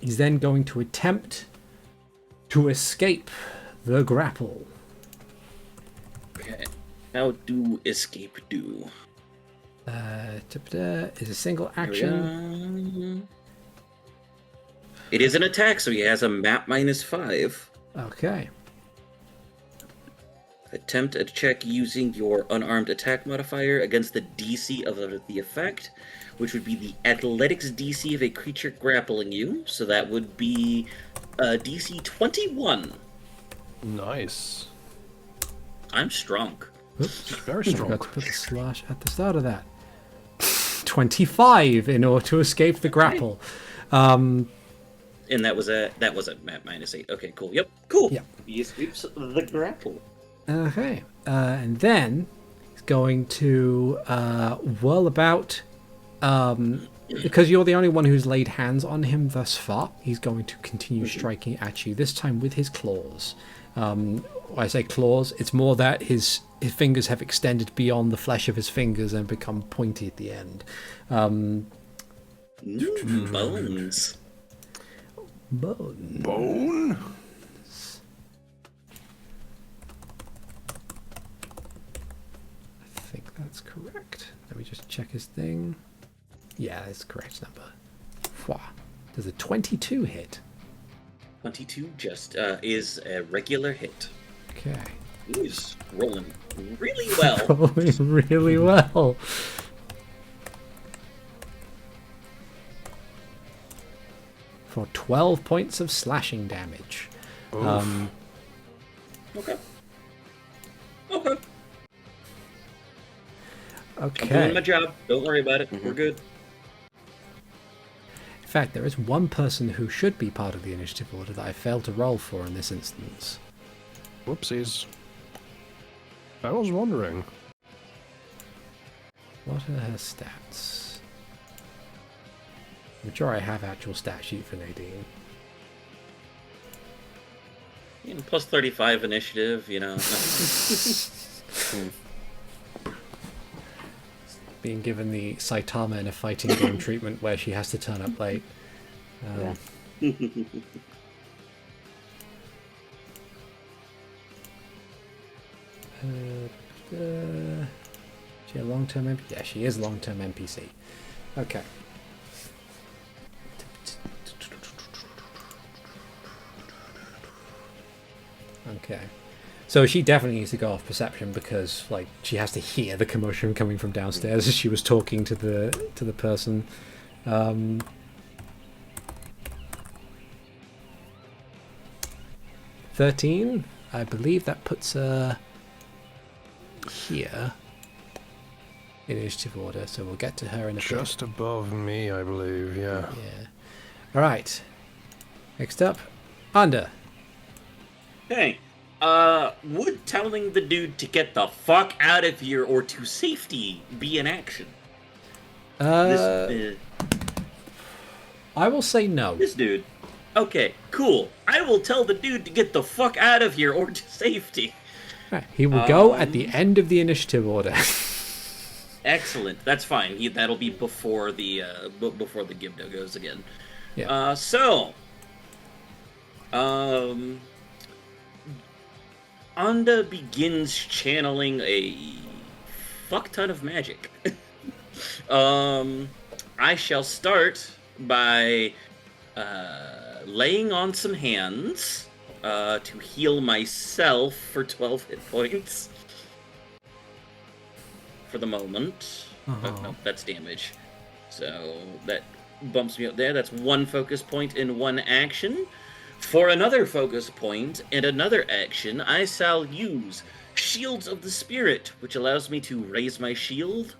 [SPEAKER 1] He's then going to attempt to escape the grapple.
[SPEAKER 3] Okay. How do escape do?
[SPEAKER 1] Is a single
[SPEAKER 3] Here we
[SPEAKER 1] action.
[SPEAKER 3] It is an attack, so he has a map -5.
[SPEAKER 1] Okay.
[SPEAKER 3] Attempt a check using your unarmed attack modifier against the DC of the effect, which would be the athletics DC of a creature grappling you. So that would be DC 21.
[SPEAKER 2] Nice.
[SPEAKER 3] I'm strong.
[SPEAKER 1] Oops.
[SPEAKER 2] Very
[SPEAKER 1] I
[SPEAKER 2] strong.
[SPEAKER 1] forgot to put the slash at the start of that. 25 in order to escape the grapple.
[SPEAKER 3] And that was a map -8. Okay, cool. Yep, cool.
[SPEAKER 1] Yep.
[SPEAKER 3] He escapes the grapple.
[SPEAKER 1] Okay. And then he's going to whirl about. Because you're the only one who's laid hands on him thus far, he's going to continue striking at you, this time with his claws. When I say claws, it's more that his fingers have extended beyond the flesh of his fingers and become pointy at the end.
[SPEAKER 3] Bones.
[SPEAKER 1] Bone.
[SPEAKER 2] Bone?
[SPEAKER 1] I think that's correct. Let me just check his thing. Yeah, that's the correct number. Wha. Does a 22 hit?
[SPEAKER 3] 22 just is a regular hit.
[SPEAKER 1] Okay.
[SPEAKER 3] He's rolling really well.
[SPEAKER 1] Rolling really well. For 12 points of slashing damage.
[SPEAKER 2] Oof.
[SPEAKER 3] Okay. Okay. I'm doing
[SPEAKER 1] Okay.
[SPEAKER 3] my job. Don't worry about it. We're good.
[SPEAKER 1] In fact, there is one person who should be part of the initiative order that I failed to roll for in this instance.
[SPEAKER 2] Whoopsies. I was wondering.
[SPEAKER 1] What are her stats? I'm sure I have actual stat sheet for Nadine.
[SPEAKER 3] Plus 35 initiative, you know.
[SPEAKER 1] Being given the Saitama in a fighting game treatment where she has to turn up late.
[SPEAKER 5] Yeah.
[SPEAKER 1] She a long-term NPC? Yeah, she is long-term NPC. Okay. Okay. So she definitely needs to go off perception because, like, she has to hear the commotion coming from downstairs as she was talking to the person. 13, I believe that puts her here in initiative order, so we'll get to her in a bit.
[SPEAKER 2] Just above me, I believe, yeah.
[SPEAKER 1] Yeah. All right. Next up, Under.
[SPEAKER 3] Hey, would telling the dude to get the fuck out of here or to safety be an action? This
[SPEAKER 1] I will say no.
[SPEAKER 3] dude. Okay, cool. I will tell the dude to get the fuck out of here or to safety.
[SPEAKER 1] Right, he will go at the end of the initiative order.
[SPEAKER 3] Excellent. That's fine. That'll be before the Gibdo goes again.
[SPEAKER 1] Yeah.
[SPEAKER 3] Anda begins channeling a fuck ton of magic. I shall start by laying on some hands to heal myself for 12 hit points. For the moment. Oh, no, that's damage. So that bumps me up there. That's one focus point in one action. For another focus point and another action, I shall use Shields of the Spirit, which allows me to raise my shield.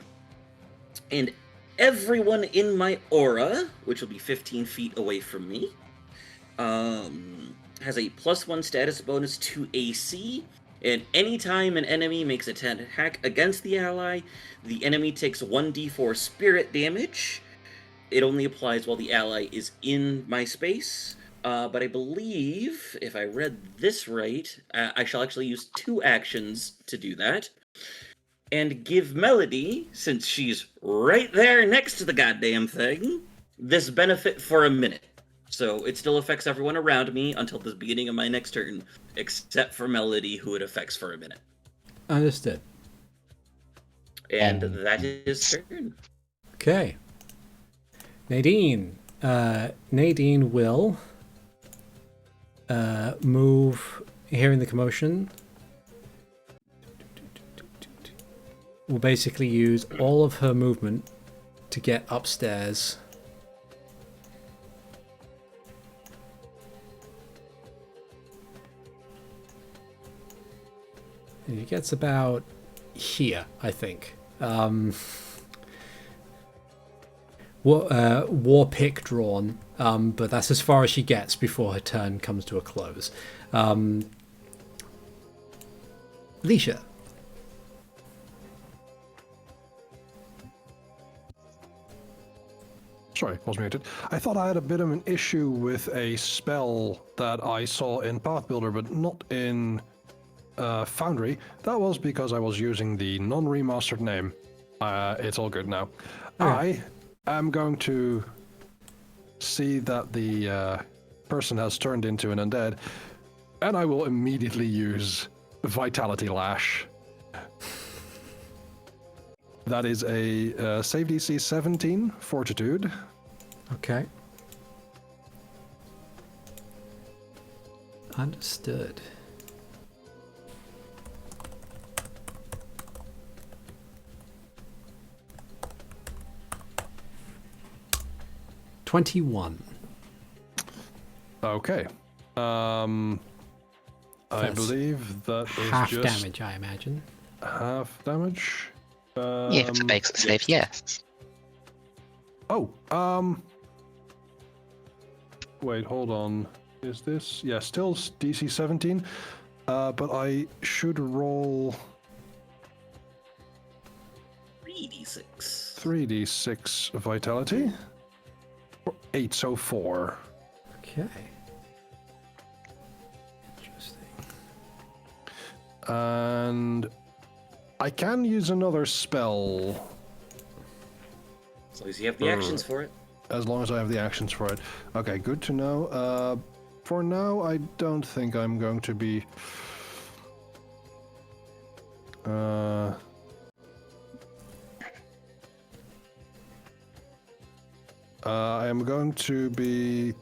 [SPEAKER 3] And everyone in my aura, which will be 15 feet away from me, has a +1 status bonus to AC. And anytime an enemy makes an attack against the ally, the enemy takes 1d4 spirit damage. It only applies while the ally is in my space. But I believe, if I read this right, I shall actually use 2 actions to do that. And give Melody, since she's right there next to the goddamn thing, this benefit for a minute. So it still affects everyone around me until the beginning of my next turn, except for Melody, who it affects for a minute.
[SPEAKER 1] Understood.
[SPEAKER 3] And that is turn.
[SPEAKER 1] Okay. Nadine, Nadine will move, hearing the commotion, will basically use all of her movement to get upstairs. And he gets about here, I think. War pick drawn, but that's as far as she gets before her turn comes to a close. Leisha.
[SPEAKER 2] Sorry, was muted. I thought I had a bit of an issue with a spell that I saw in Path Builder, but not in Foundry. That was because I was using the non-remastered name. It's all good now. I am going to see that the person has turned into an undead, and I will immediately use Vitality Lash. That is a save DC 17 Fortitude.
[SPEAKER 1] Okay. Understood. $21.
[SPEAKER 2] Okay. I
[SPEAKER 1] That's
[SPEAKER 2] believe that is
[SPEAKER 1] half
[SPEAKER 2] just
[SPEAKER 1] damage, I imagine.
[SPEAKER 2] half damage.
[SPEAKER 4] Yeah, if it's a basic save, yes.
[SPEAKER 2] Wait, hold on. Is this? Yeah, still DC 17. But I should roll
[SPEAKER 3] 3d6.
[SPEAKER 2] 3d6 vitality. 8 so 4.
[SPEAKER 1] Okay. Interesting.
[SPEAKER 2] And I can use another spell
[SPEAKER 3] As long as you have the actions for it.
[SPEAKER 2] as long as I have the actions for it. Okay, good to know. For now, I don't think I'm going to be... I am going to be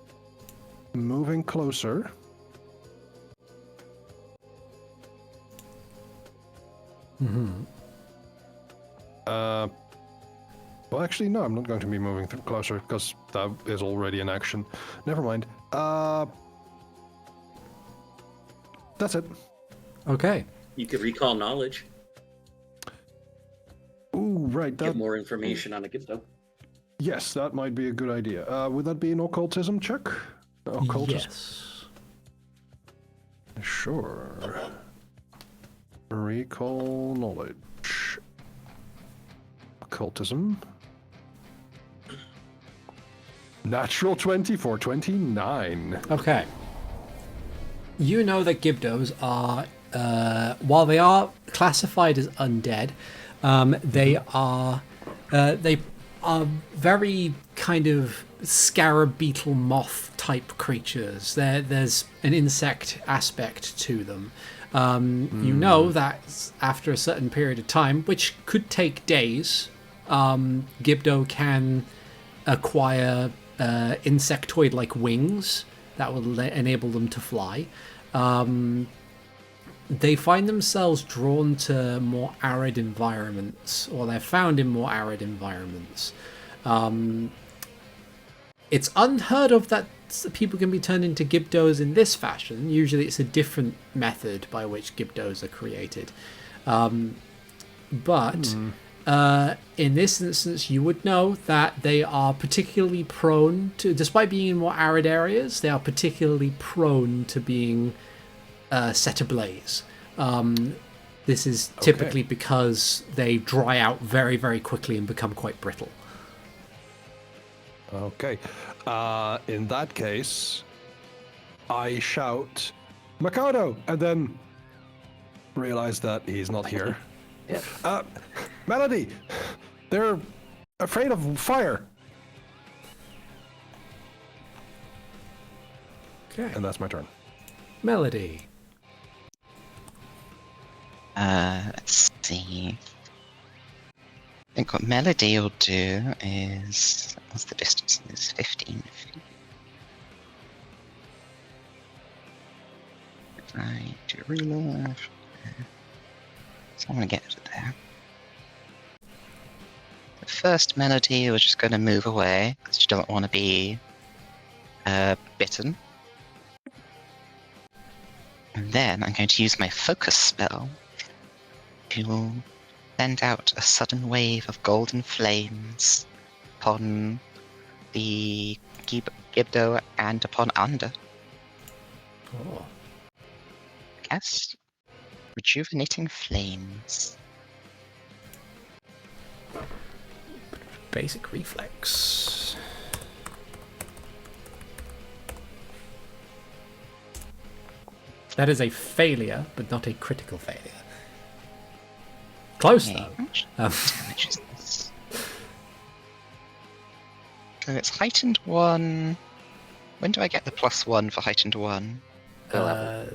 [SPEAKER 2] moving closer. Well, actually, no, I'm not going to be moving closer because that is already an action. Never mind. That's it.
[SPEAKER 1] Okay.
[SPEAKER 3] You could recall knowledge.
[SPEAKER 2] Ooh, right.
[SPEAKER 3] Get more information on a Gibdo.
[SPEAKER 2] Yes, that might be a good idea. Would that be an occultism check? Occultism?
[SPEAKER 1] Yes.
[SPEAKER 2] Sure. Recall knowledge. Occultism. Natural 20 for 29.
[SPEAKER 1] Okay. You know that Gibdos are, while they are classified as undead, they are very kind of scarab beetle moth type creatures. There's an insect aspect to them. You know that after a certain period of time, which could take days, Gibdo can acquire insectoid-like wings that will enable them to fly. They find themselves drawn to more arid environments, or they're found in more arid environments. It's unheard of that people can be turned into Gibdos in this fashion. Usually it's a different method by which Gibdos are created. But in this instance, you would know that they are particularly prone to, despite being in more arid areas, they are particularly prone to being set ablaze. This is typically because they dry out very, very quickly and become quite brittle.
[SPEAKER 2] Okay. In that case, I shout, Makoto, and then realize that he's not here.
[SPEAKER 5] Yeah.
[SPEAKER 2] Melody, they're afraid of fire.
[SPEAKER 1] Okay.
[SPEAKER 2] And that's my turn.
[SPEAKER 1] Melody.
[SPEAKER 4] Let's see. think what Melody will do is... What's the distance? It's 15 feet. If I do ruler... So I'm going to get it there. The first Melody was just going to move away, because she doesn't want to be bitten. And then I'm going to use my focus spell to send out a sudden wave of golden flames upon the Gibdo and upon Anda.
[SPEAKER 1] Oh.
[SPEAKER 4] Yes. Rejuvenating flames.
[SPEAKER 1] Basic reflex. That is a failure, but not a critical failure. Close,
[SPEAKER 4] Okay,
[SPEAKER 1] though.
[SPEAKER 4] how much damage is this? So it's heightened 1. When do I get the +1 for heightened 1?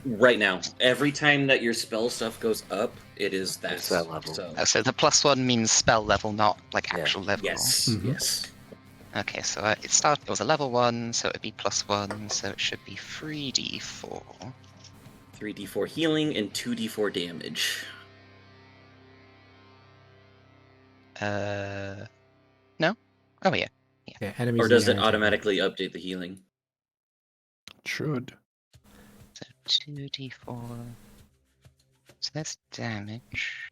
[SPEAKER 3] Right now, every time that your spell stuff goes up, it is that.
[SPEAKER 5] It's that level.
[SPEAKER 3] So,
[SPEAKER 4] So the +1 means spell level, not like
[SPEAKER 5] Yeah.
[SPEAKER 4] actual level.
[SPEAKER 3] yes,
[SPEAKER 1] Mhm.
[SPEAKER 3] yes.
[SPEAKER 4] Okay, so it was a level 1, so it would be +1, so it should be 3d4.
[SPEAKER 3] 3d4 healing and 2d4 damage.
[SPEAKER 4] No? Oh yeah.
[SPEAKER 1] Yeah, enemies
[SPEAKER 3] Or
[SPEAKER 1] in the
[SPEAKER 3] does it
[SPEAKER 1] area take
[SPEAKER 3] automatically update the healing?
[SPEAKER 2] It should.
[SPEAKER 4] So 2d4. So that's damage.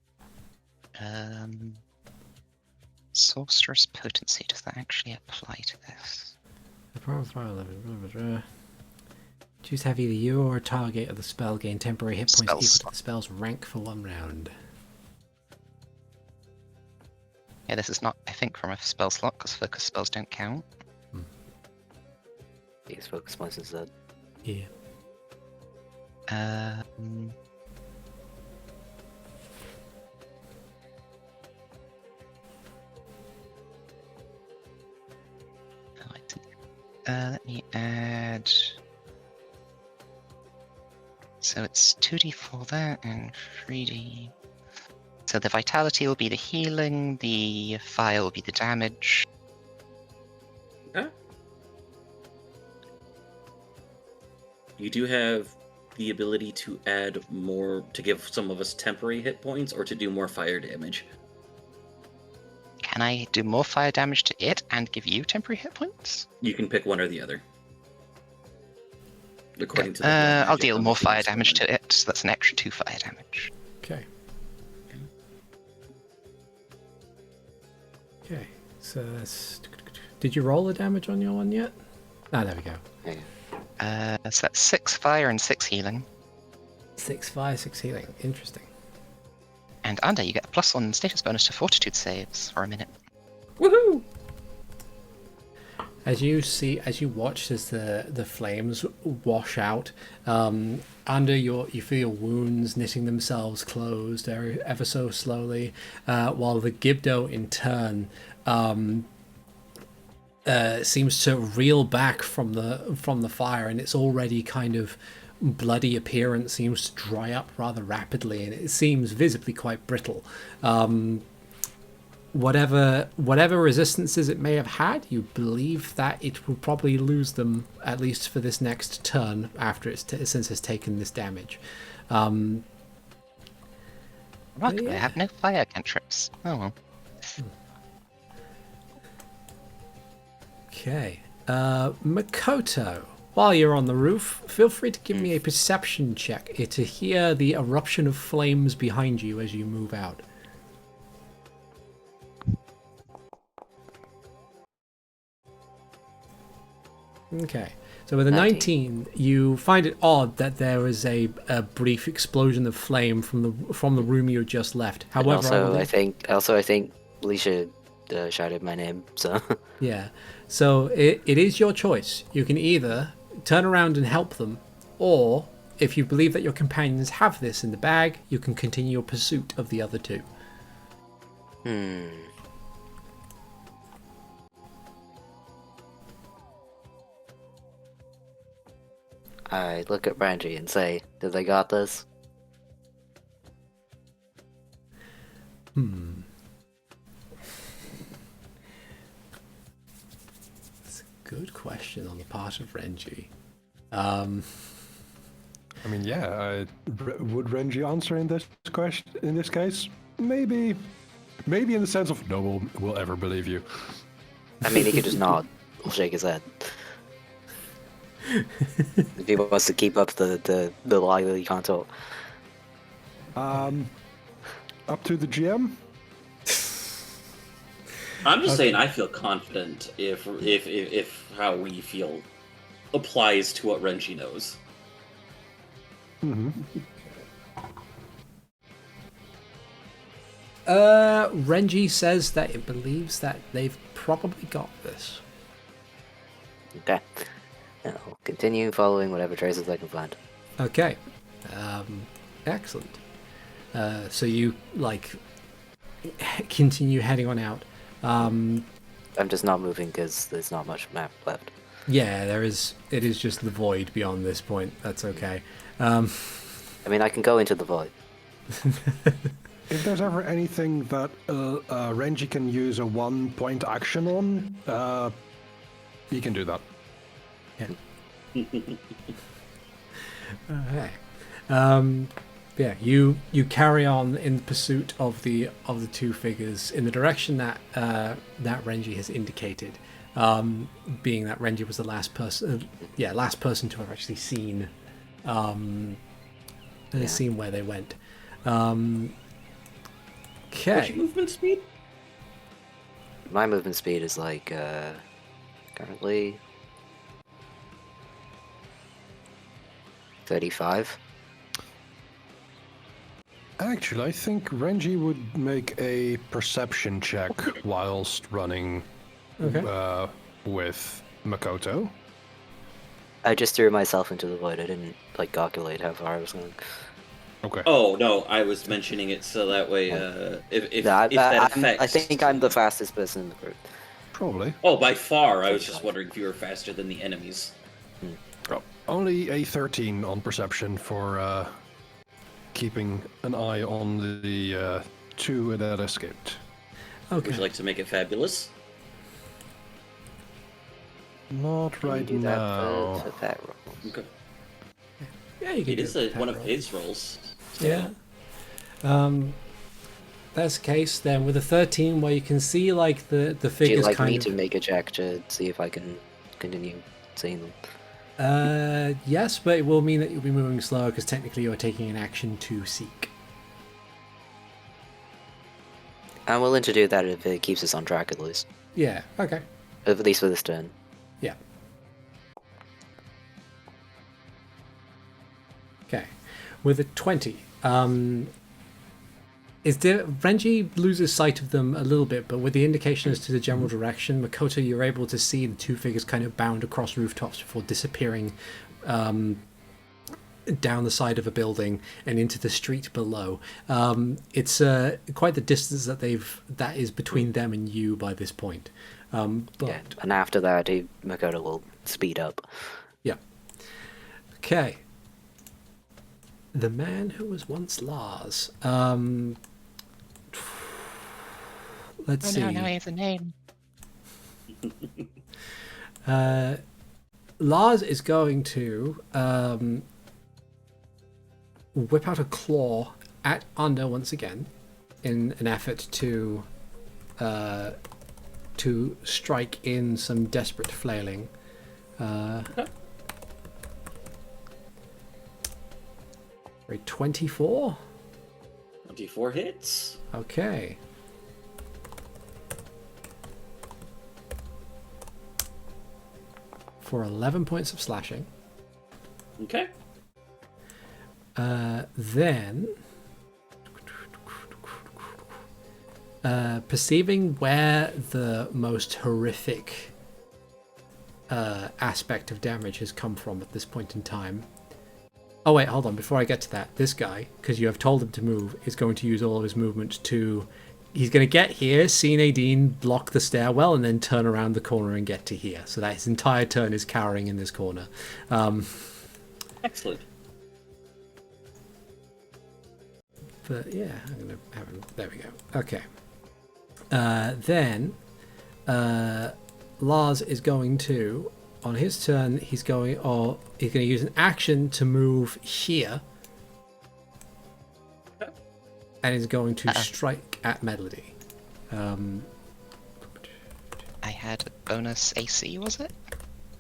[SPEAKER 4] Sorcerer's Potency, does that actually apply to this?
[SPEAKER 1] Choose to have either you or a target of the spell gain temporary hit points
[SPEAKER 4] Spell
[SPEAKER 1] equal to
[SPEAKER 4] slot.
[SPEAKER 1] the spell's rank for 1 round.
[SPEAKER 4] Yeah, this is not, I think, from a spell slot, because focus spells don't count.
[SPEAKER 5] These focus points instead.
[SPEAKER 1] Yeah.
[SPEAKER 4] Oh, I think, let me add... So it's 2d4 there, and 3d... So the vitality will be the healing, the fire will be the damage.
[SPEAKER 3] Okay. You do have the ability to add more, to give some of us temporary hit points, or to do more fire damage.
[SPEAKER 4] Can I do more fire damage to it and give you temporary hit points?
[SPEAKER 3] You can pick one or the other. According to the
[SPEAKER 4] I'll
[SPEAKER 3] magic,
[SPEAKER 4] deal
[SPEAKER 3] I'm
[SPEAKER 4] more
[SPEAKER 3] assuming
[SPEAKER 4] fire
[SPEAKER 3] it's
[SPEAKER 4] damage
[SPEAKER 3] one.
[SPEAKER 4] to it, so that's an extra 2 fire damage.
[SPEAKER 1] Okay. Okay, so that's... Did you roll the damage on your one yet? Ah, there we go.
[SPEAKER 4] So that's 6 fire and 6 healing.
[SPEAKER 1] 6 fire, 6 healing. Interesting.
[SPEAKER 4] And Anda, you get a +1 status bonus to fortitude saves for a minute.
[SPEAKER 3] Woohoo!
[SPEAKER 1] As you watch as the flames wash out, under you feel your wounds knitting themselves closed ever so slowly, while the Gibdo in turn seems to reel back from the fire, and its already kind of bloody appearance seems to dry up rather rapidly, and it seems visibly quite brittle. Whatever resistances it may have had, you believe that it will probably lose them, at least for this next turn, after since it's taken this damage.
[SPEAKER 4] Remarkably,
[SPEAKER 1] yeah.
[SPEAKER 4] I have no fire cantrips. Oh well.
[SPEAKER 1] Okay. Makoto, while you're on the roof, feel free to give me a perception check to hear the eruption of flames behind you as you move out. Okay. So with a 19, you find it odd that there is a brief explosion of flame from the room you just left.
[SPEAKER 5] And
[SPEAKER 1] However,
[SPEAKER 5] I think Alicia shouted my name, so
[SPEAKER 1] yeah. So it is your choice. You can either turn around and help them, or if you believe that your companions have this in the bag, you can continue your pursuit of the other two.
[SPEAKER 5] I look at Brandy and say, "Did they got this?"
[SPEAKER 1] question on the part of Renji.
[SPEAKER 2] I mean, yeah. Would Renji answer in this question? In this case, maybe in the sense of no one will ever believe you.
[SPEAKER 5] I mean, he could just nod or shake his head. If he wants to keep up the lie that he can't talk.
[SPEAKER 2] Up to the GM.
[SPEAKER 3] I'm just saying I feel confident if how we feel applies to what Renji knows.
[SPEAKER 1] Renji says that it believes that they've probably got this.
[SPEAKER 5] Okay. I'll continue following whatever traces I can find.
[SPEAKER 1] Okay. Excellent. So you, like, continue heading on out.
[SPEAKER 5] I'm just not moving because there's not much map left.
[SPEAKER 1] Yeah, there is. It is just the void beyond this point. That's okay.
[SPEAKER 5] I mean, I can go into the void.
[SPEAKER 2] If there's ever anything that Renji can use a 1-point action on, he can do that.
[SPEAKER 1] Yeah. Okay. Yeah, you carry on in pursuit of the two figures in the direction that that Renji has indicated, being that Renji was the last person to have actually seen seen where they went. Okay.
[SPEAKER 3] What's your movement speed?
[SPEAKER 5] My movement speed is like currently 35.
[SPEAKER 2] Actually, I think Renji would make a perception check whilst running with Makoto.
[SPEAKER 5] I just threw myself into the void. I didn't like calculate how far I was going.
[SPEAKER 2] Okay.
[SPEAKER 3] Oh no, I was mentioning it so that way if
[SPEAKER 5] No,
[SPEAKER 3] that affects.
[SPEAKER 5] I think I'm the fastest person in the group.
[SPEAKER 2] Probably.
[SPEAKER 3] Oh, by far. I was just wondering if you were faster than the enemies.
[SPEAKER 2] Oh, only a 13 on perception for keeping an eye on the two that escaped.
[SPEAKER 1] Okay.
[SPEAKER 3] Would you like to make it fabulous?
[SPEAKER 2] Not
[SPEAKER 5] Can you
[SPEAKER 2] right
[SPEAKER 5] do that
[SPEAKER 2] now.
[SPEAKER 5] for that roll?
[SPEAKER 3] Okay.
[SPEAKER 1] Yeah, you can
[SPEAKER 3] It
[SPEAKER 1] do
[SPEAKER 3] is
[SPEAKER 1] a
[SPEAKER 3] one of
[SPEAKER 1] roll.
[SPEAKER 3] his rolls.
[SPEAKER 1] Yeah. That's the case then with a 13 where you can see like the
[SPEAKER 5] Do you
[SPEAKER 1] figures
[SPEAKER 5] like
[SPEAKER 1] kind
[SPEAKER 5] me
[SPEAKER 1] of
[SPEAKER 5] to make a check to see if I can continue seeing them?
[SPEAKER 1] yes, but it will mean that you'll be moving slower because technically you're taking an action to seek.
[SPEAKER 5] I'm willing to do that if it keeps us on track at least.
[SPEAKER 1] Yeah, okay.
[SPEAKER 5] At least for this turn.
[SPEAKER 1] Yeah. Okay. With a 20, Renji loses sight of them a little bit, but with the indication as to the general direction, Makoto, you're able to see the two figures kind of bound across rooftops before disappearing down the side of a building and into the street below. It's quite the distance that is between them and you by this point. But
[SPEAKER 5] Yeah. And after that, Makoto will speed up.
[SPEAKER 1] yeah. Okay. The man who was once Lars. Let's see.
[SPEAKER 4] Oh no, now he has a name.
[SPEAKER 1] Lars is going to whip out a claw at Anda once again in an effort to strike in some desperate flailing.
[SPEAKER 3] Okay.
[SPEAKER 1] A 24?
[SPEAKER 3] 24 hits.
[SPEAKER 1] Okay. For 11 points of slashing.
[SPEAKER 3] Okay.
[SPEAKER 1] Then, perceiving where the most horrific aspect of damage has come from at this point in time. Oh wait, hold on, before I get to that, this guy, because you have told him to move, is going to use all of his movement to... He's going to get here, see Nadine block the stairwell, and then turn around the corner and get to here. So that his entire turn is cowering in this corner.
[SPEAKER 3] Excellent.
[SPEAKER 1] But yeah, I'm going to have him... There we go. Okay. Then, Lars is going to on his turn, he's going to use an action to move here, and is going to strike at Melody.
[SPEAKER 4] I had bonus AC, was it?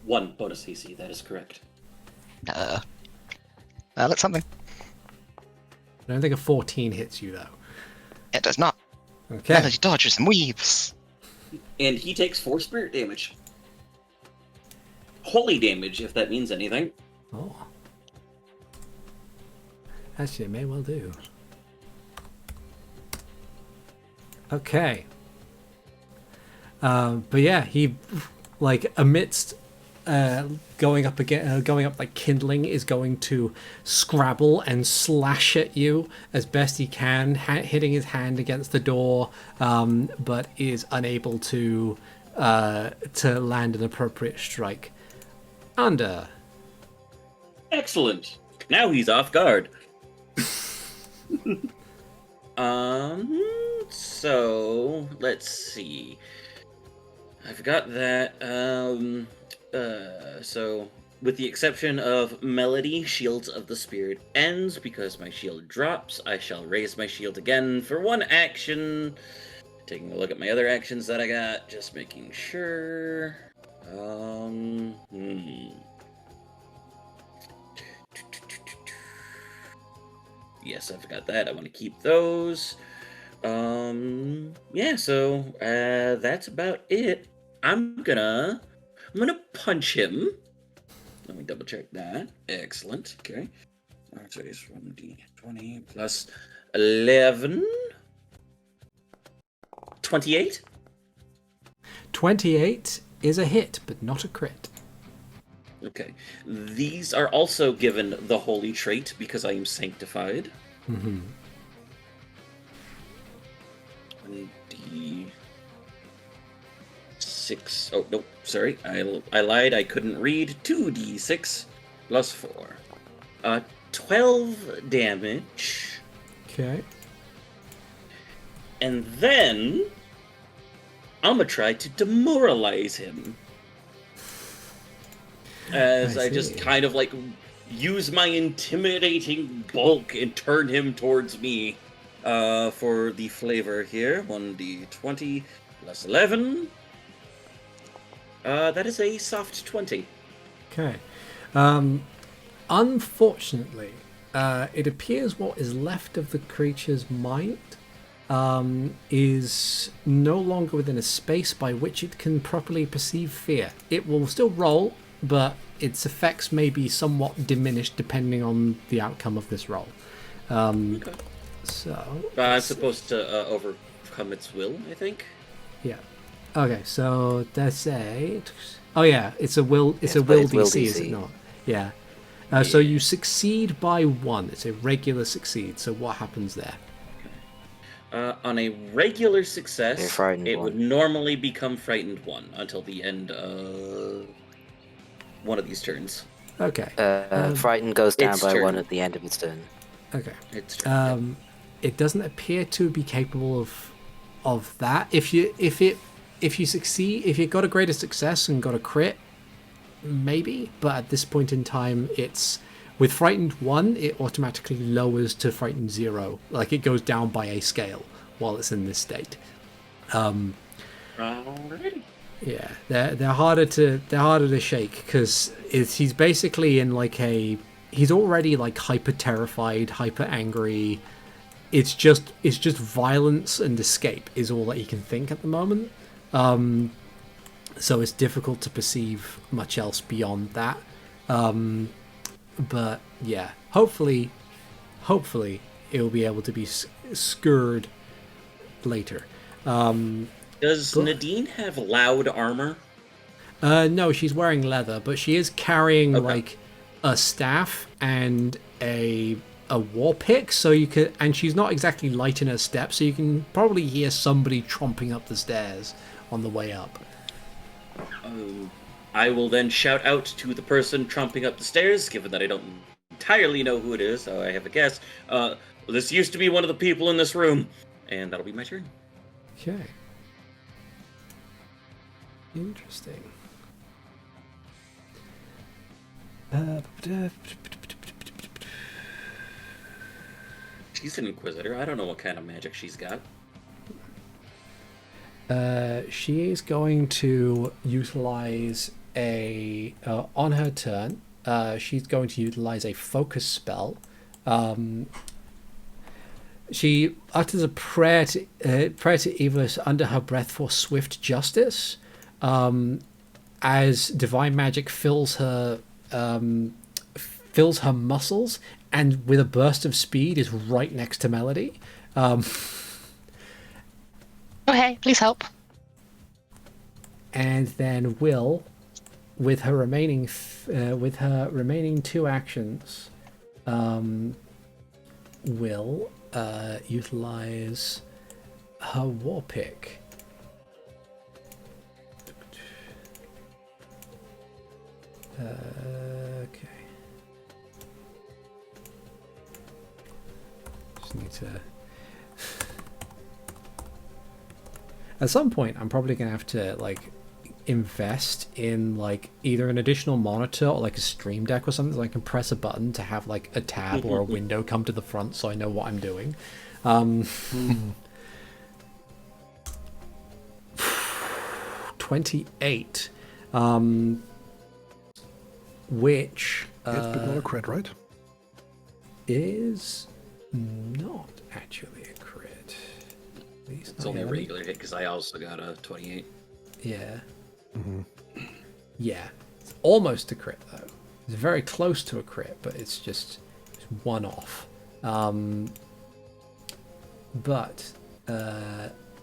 [SPEAKER 3] 1 bonus AC, that is correct.
[SPEAKER 4] That's something.
[SPEAKER 1] I don't think a 14 hits you though.
[SPEAKER 4] It does not.
[SPEAKER 1] Okay.
[SPEAKER 4] Melody dodges and weaves.
[SPEAKER 3] And he takes 4 spirit damage. Holy damage, if that means anything.
[SPEAKER 1] Oh. Actually, it may well do. Okay. But yeah, he, like, amidst going up like kindling, is going to scrabble and slash at you as best he can, hitting his hand against the door, but is unable to land an appropriate strike. Under.
[SPEAKER 3] Excellent. Now he's off guard. So let's see. I've got that. So with the exception of Melody, Shields of the Spirit ends because my shield drops. I shall raise my shield again for 1 action. Taking a look at my other actions that I got, just making sure. Yes, I've got that. I want to keep those. Yeah, so that's about it. I'm gonna punch him. Let me double check that. Excellent. Okay. So it's 1d20 plus 11. 28?
[SPEAKER 1] 28 is a hit, but not a crit.
[SPEAKER 3] Okay. These are also given the holy trait because I am sanctified.
[SPEAKER 1] Mm-hmm.
[SPEAKER 3] 1d6. Oh, nope. Sorry. I lied. I couldn't read. 2d6 plus 4. 12 damage.
[SPEAKER 1] Okay.
[SPEAKER 3] And then I'm gonna try to demoralize him. As I just kind of like use my intimidating bulk and turn him towards me. For the flavor here, 1d20 plus 11. That is a soft 20.
[SPEAKER 1] Okay. Unfortunately, it appears what is left of the creature's might is no longer within a space by which it can properly perceive fear. It will still roll, but its effects may be somewhat diminished depending on the outcome of this roll.
[SPEAKER 3] Okay.
[SPEAKER 1] So
[SPEAKER 3] I'm supposed to overcome its will, I think.
[SPEAKER 1] yeah. Okay, so that's a. Oh yeah, it's a will. It's a
[SPEAKER 5] but
[SPEAKER 1] will
[SPEAKER 5] it's will
[SPEAKER 1] DC, is
[SPEAKER 5] DC.
[SPEAKER 1] it not? Yeah. So you succeed by 1. It's a regular succeed. So what happens there?
[SPEAKER 3] On a regular
[SPEAKER 5] You're
[SPEAKER 3] success,
[SPEAKER 5] frightened
[SPEAKER 3] it
[SPEAKER 5] 1.
[SPEAKER 3] would normally become frightened 1 until the end of one of these turns.
[SPEAKER 1] Okay.
[SPEAKER 5] Frightened goes down
[SPEAKER 3] its
[SPEAKER 5] by
[SPEAKER 3] turn.
[SPEAKER 5] 1 at the end of its turn.
[SPEAKER 1] Okay.
[SPEAKER 3] It's turn.
[SPEAKER 1] It doesn't appear to be capable of that. If you succeed, if you got a greater success and got a crit, maybe. But at this point in time, it's with frightened 1, it automatically lowers to frightened 0. Like it goes down by a scale while it's in this state.
[SPEAKER 3] Alrighty.
[SPEAKER 1] Yeah, they're harder to shake because he's basically in like he's already like hyper terrified, hyper angry. It's just violence and escape is all that he can think at the moment. So it's difficult to perceive much else beyond that. But yeah, hopefully it'll be able to be skewered later.
[SPEAKER 3] Does Nadine have loud armor?
[SPEAKER 1] No, she's wearing leather, but she is carrying like a staff and a war pick, so you could, and she's not exactly light in her step, so you can probably hear somebody tromping up the stairs on the way up.
[SPEAKER 3] I will then shout out to the person tromping up the stairs, given that I don't entirely know who it is, so I have a guess. This used to be one of the people in this room, and that'll be my turn.
[SPEAKER 1] Okay. Interesting.
[SPEAKER 3] She's an inquisitor. I don't know what kind of magic she's got.
[SPEAKER 1] She is going to utilize on her turn. She's going to utilize a focus spell. She utters a prayer to Evelys under her breath for swift justice. As divine magic fills her muscles, and with a burst of speed is right next to Melody.
[SPEAKER 4] Oh hey, please help.
[SPEAKER 1] And then Will, with her remaining 2 actions, will utilize her war pick. Okay. Just need to. At some point, I'm probably gonna have to invest in either an additional monitor or a stream deck or something, so I can press a button to have a tab or a window come to the front so I know what I'm doing. 28, which
[SPEAKER 2] It's but not a crit, right?
[SPEAKER 1] is not actually a crit. At least
[SPEAKER 3] It's
[SPEAKER 1] not
[SPEAKER 3] only a
[SPEAKER 1] yet.
[SPEAKER 3] regular hit because I also got a 28.
[SPEAKER 1] Yeah.
[SPEAKER 2] Mm-hmm.
[SPEAKER 1] Yeah. It's almost a crit, though. It's very close to a crit, but it's just one off. But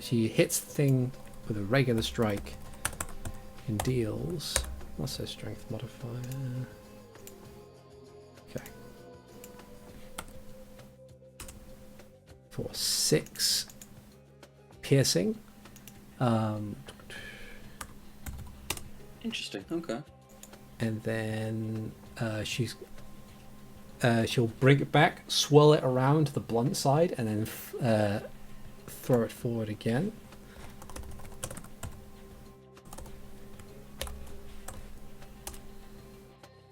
[SPEAKER 1] she hits the thing with a regular strike and deals... What's her strength modifier? Okay. For 6 piercing.
[SPEAKER 3] Interesting. Okay.
[SPEAKER 1] And then she'll bring it back, swirl it around to the blunt side, and then throw it forward again.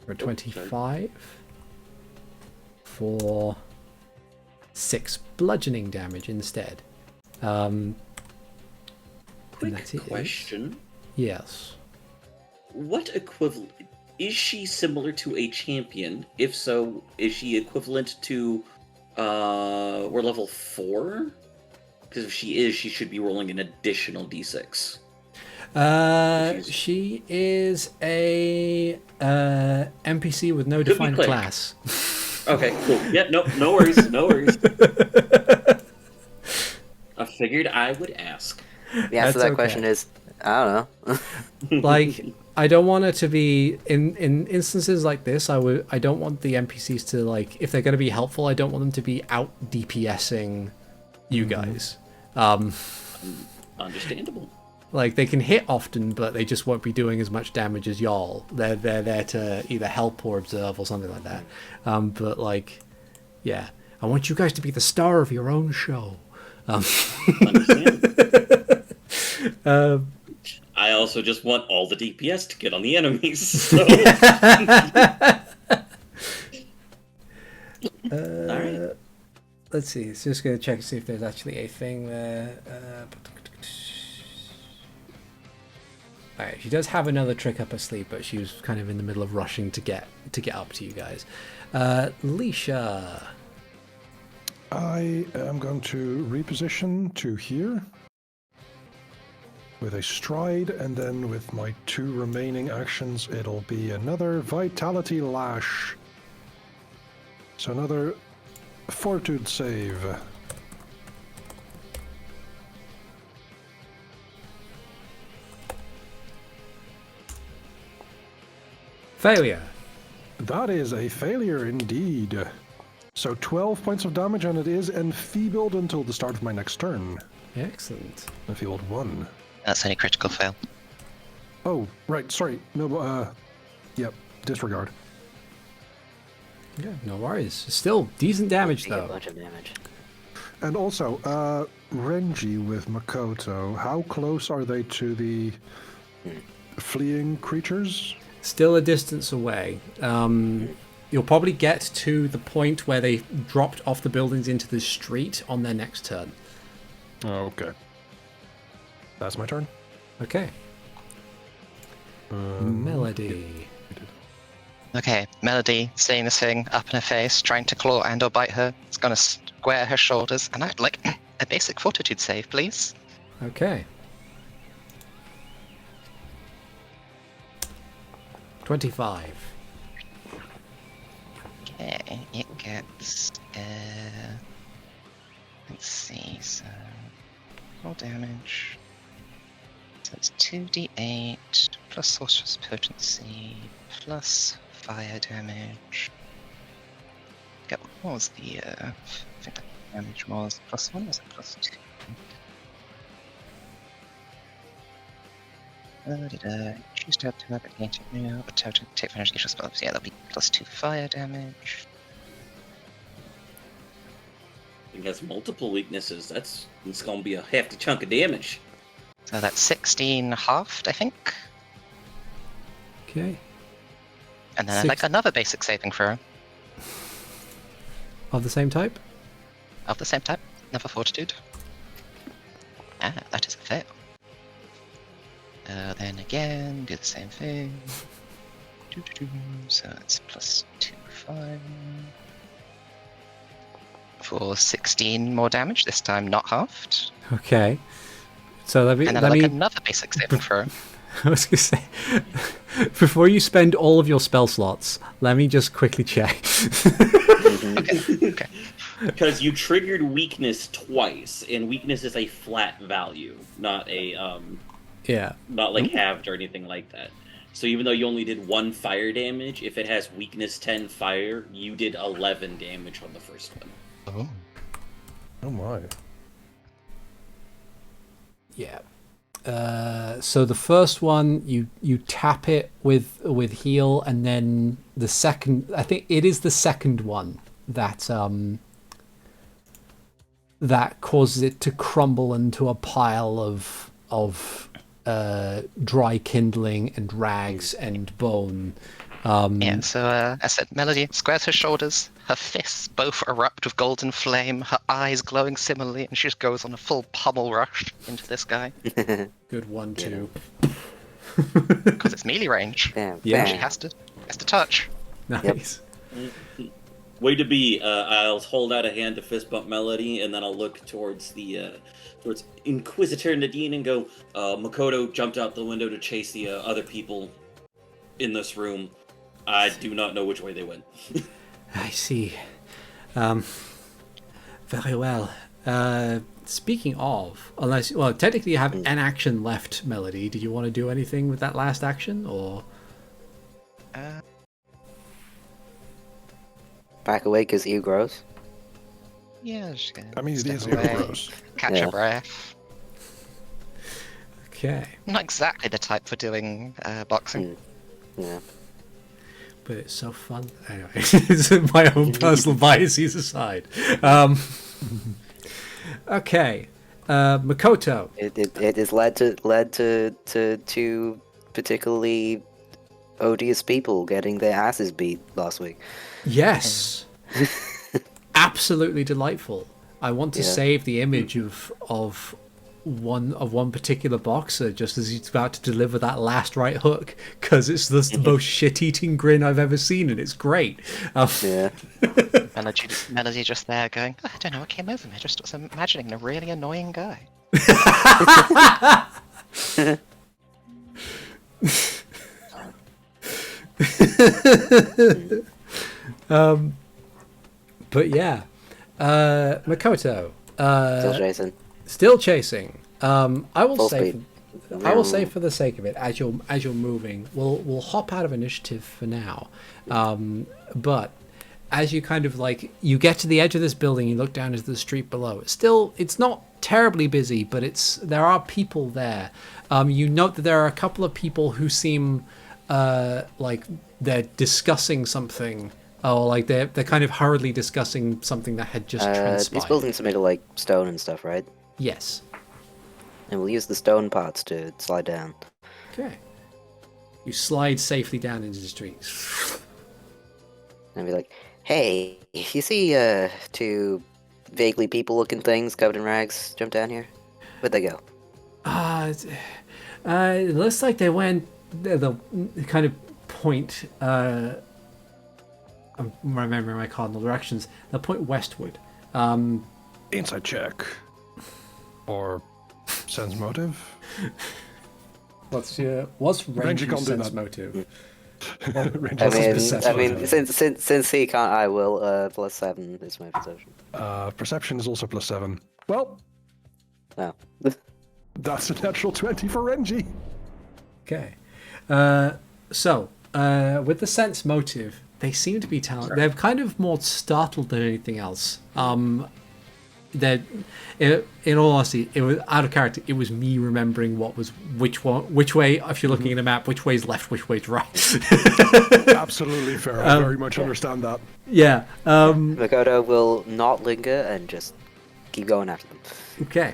[SPEAKER 1] For 25. For 6 bludgeoning damage instead. And
[SPEAKER 3] Quick
[SPEAKER 1] that is-
[SPEAKER 3] question.
[SPEAKER 1] Yes.
[SPEAKER 3] What equivalent... Is she similar to a champion? If so, is she equivalent to... we're level 4? Because if she is, she should be rolling an additional d6.
[SPEAKER 1] She is a NPC with no
[SPEAKER 3] be
[SPEAKER 1] defined
[SPEAKER 3] clear.
[SPEAKER 1] class.
[SPEAKER 3] Okay, cool. Yeah, no worries, no worries. I figured I would ask.
[SPEAKER 5] The answer to
[SPEAKER 1] That's
[SPEAKER 5] that question
[SPEAKER 1] okay.
[SPEAKER 5] is, I don't know.
[SPEAKER 1] I don't want it to be in instances like this. I don't want the NPCs to if they're going to be helpful. I don't want them to be out DPSing you guys.
[SPEAKER 3] Understandable.
[SPEAKER 1] They can hit often, but they just won't be doing as much damage as y'all. They're there to either help or observe or something like that. But yeah, I want you guys to be the star of your own show.
[SPEAKER 3] Understandable. I also just want all the DPS to get on the enemies. So. Alright.
[SPEAKER 1] Let's see. It's just going to check to see if there's actually a thing there. Alright, she does have another trick up her sleeve, but she was kind of in the middle of rushing to get up to you guys. Leisha.
[SPEAKER 2] I am going to reposition to here with a stride, and then with my 2 remaining actions, it'll be another Vitality Lash. So another Fortitude save.
[SPEAKER 1] Failure.
[SPEAKER 2] That is a failure indeed. So 12 points of damage, and it is enfeebled until the start of my next turn.
[SPEAKER 1] Excellent.
[SPEAKER 2] Enfeebled 1.
[SPEAKER 4] That's only critical fail.
[SPEAKER 2] Oh, right, sorry. No, yep, disregard.
[SPEAKER 1] Yeah, no worries. Still decent damage,
[SPEAKER 5] Take a
[SPEAKER 1] though.
[SPEAKER 5] bunch of damage.
[SPEAKER 2] And also, Renji with Makoto, how close are they to the fleeing creatures?
[SPEAKER 1] Still a distance away. You'll probably get to the point where they dropped off the buildings into the street on their next turn.
[SPEAKER 2] Okay. That's my turn.
[SPEAKER 1] Okay. Melody.
[SPEAKER 4] Okay, Melody, seeing this thing up in her face, trying to claw and or bite her, is going to square her shoulders, and I'd like a basic fortitude save, please.
[SPEAKER 1] Okay. 25.
[SPEAKER 4] Okay, it gets, let's see, so, roll damage. So it's 2d8, plus sorcerer's potency, plus fire damage. What was the, I think the damage was +1, was it +2? Choose to have target against it now, but take damage against your spells. Yeah, that'll be +2 fire damage.
[SPEAKER 3] It has multiple weaknesses. It's gonna be a hefty chunk of damage.
[SPEAKER 4] So that's 16 halved, I think.
[SPEAKER 1] Okay.
[SPEAKER 4] And then I'd like another basic saving throw.
[SPEAKER 1] Of the same type?
[SPEAKER 4] Of the same type, another fortitude. Ah, that is a fail. Then again, do the same thing. So it's +2 fire. For 16 more damage, this time not halved.
[SPEAKER 1] Okay. So let me...
[SPEAKER 4] And then I'd like another basic saving throw.
[SPEAKER 1] I was going to say, before you spend all of your spell slots, let me just quickly check.
[SPEAKER 4] Okay.
[SPEAKER 3] Because you triggered weakness twice, and weakness is a flat value, not a not like halved or anything like that. So even though you only did 1 fire damage, if it has weakness 10 fire, you did 11 damage on the first one.
[SPEAKER 4] Oh.
[SPEAKER 2] Oh my.
[SPEAKER 1] Yeah. So the first one, you tap it with heal, and then the second, I think it is the second one that that causes it to crumble into a pile of dry kindling and rags and bone.
[SPEAKER 4] Yeah, so as I said, Melody squares her shoulders, her fists both erupt with golden flame, her eyes glowing similarly, and she just goes on a full pummel rush into this guy.
[SPEAKER 1] Good 1-2.
[SPEAKER 4] Because it's melee range.
[SPEAKER 5] Damn.
[SPEAKER 1] Yeah.
[SPEAKER 4] She has to touch.
[SPEAKER 1] Nice.
[SPEAKER 3] Way to be. I'll hold out a hand to fist bump Melody, and then I'll look towards towards Inquisitor Nadine and go, Makoto jumped out the window to chase the other people in this room. I do not know which way they went.
[SPEAKER 1] I see. Very well. Speaking of, technically you have an action left, Melody. Did you want to do anything with that last action, or?
[SPEAKER 5] Back away because you grows.
[SPEAKER 4] Yeah, just gonna
[SPEAKER 2] That means
[SPEAKER 4] step
[SPEAKER 2] these
[SPEAKER 4] away,
[SPEAKER 2] are gross.
[SPEAKER 4] catch
[SPEAKER 5] Yeah.
[SPEAKER 4] a breath.
[SPEAKER 1] Okay.
[SPEAKER 4] Not exactly the type for doing boxing.
[SPEAKER 5] Yeah.
[SPEAKER 1] But it's so fun. Anyway, it's my own personal biases aside. Okay, Makoto.
[SPEAKER 5] It has led to two particularly odious people getting their asses beat last week.
[SPEAKER 1] Yes, absolutely delightful. I want to
[SPEAKER 5] Yeah.
[SPEAKER 1] save the image of one particular boxer just as he's about to deliver that last right hook, because it's the most shit-eating grin I've ever seen, and it's great.
[SPEAKER 5] Yeah.
[SPEAKER 4] Melody just there going, "Oh, I don't know what came over me. I just was imagining a really annoying guy."
[SPEAKER 1] But yeah, Makoto.
[SPEAKER 5] Still Jason.
[SPEAKER 1] Still chasing. I will
[SPEAKER 5] Full
[SPEAKER 1] say.
[SPEAKER 5] speed.
[SPEAKER 1] I will say, for the sake of it, as you're moving, we'll hop out of initiative for now. But as you kind of you get to the edge of this building, you look down into the street below. It's not terribly busy, but there are people there. You note that there are a couple of people who seem like they're discussing something. Oh, like they're kind of hurriedly discussing something that had just transpired.
[SPEAKER 5] These buildings are made of like stone and stuff, right?
[SPEAKER 1] Yes.
[SPEAKER 5] And we'll use the stone parts to slide down.
[SPEAKER 1] Okay. You slide safely down into the street.
[SPEAKER 5] And be like, hey, you see two vaguely people-looking things covered in rags jump down here? Where'd they go?
[SPEAKER 1] It looks like they went the kind of point. I'm remembering my cardinal directions. They'll point westward.
[SPEAKER 2] Inside check. Or sense motive?
[SPEAKER 1] What's Rangy's sense motive?
[SPEAKER 5] I mean, since he can't, I will. +7 is my perception.
[SPEAKER 2] Perception is also +7. Well,
[SPEAKER 5] No.
[SPEAKER 2] that's a natural 20 for Renji.
[SPEAKER 1] Okay. So, with the sense motive, they seem to be they're kind of more startled than anything else. That, in all honesty, it was out of character. It was me remembering what was which way. If you're looking at a map, which way is left, which way is right.
[SPEAKER 2] Absolutely fair. I very much understand that.
[SPEAKER 1] Yeah.
[SPEAKER 5] Makoto will not linger and just keep going after them.
[SPEAKER 1] Okay.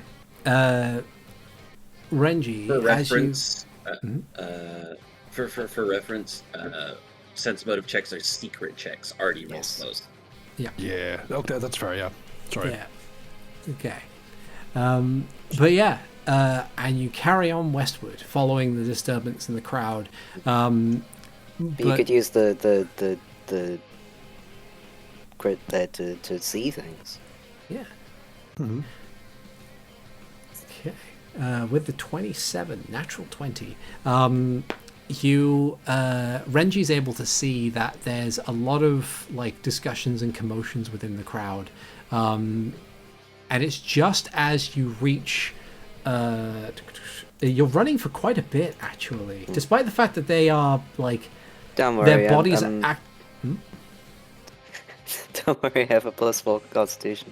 [SPEAKER 1] Renji,
[SPEAKER 3] For
[SPEAKER 1] as you...
[SPEAKER 3] reference, for reference, sense motive checks are secret checks. Artie rolls those.
[SPEAKER 2] Yeah. Okay, that's fair. Yeah. Sorry.
[SPEAKER 1] Yeah. Okay. But yeah, and you carry on westward, following the disturbance in the crowd.
[SPEAKER 5] But you could use the grid there to see things.
[SPEAKER 1] Yeah.
[SPEAKER 2] Mm-hmm.
[SPEAKER 1] Okay. With the 27, natural 20, Renji's able to see that there's a lot of like discussions and commotions within the crowd. And it's just as you reach, you're running for quite a bit actually, despite the fact that they are like,
[SPEAKER 5] Don't worry,
[SPEAKER 1] their bodies are
[SPEAKER 5] Don't worry, I have a +4 constitution.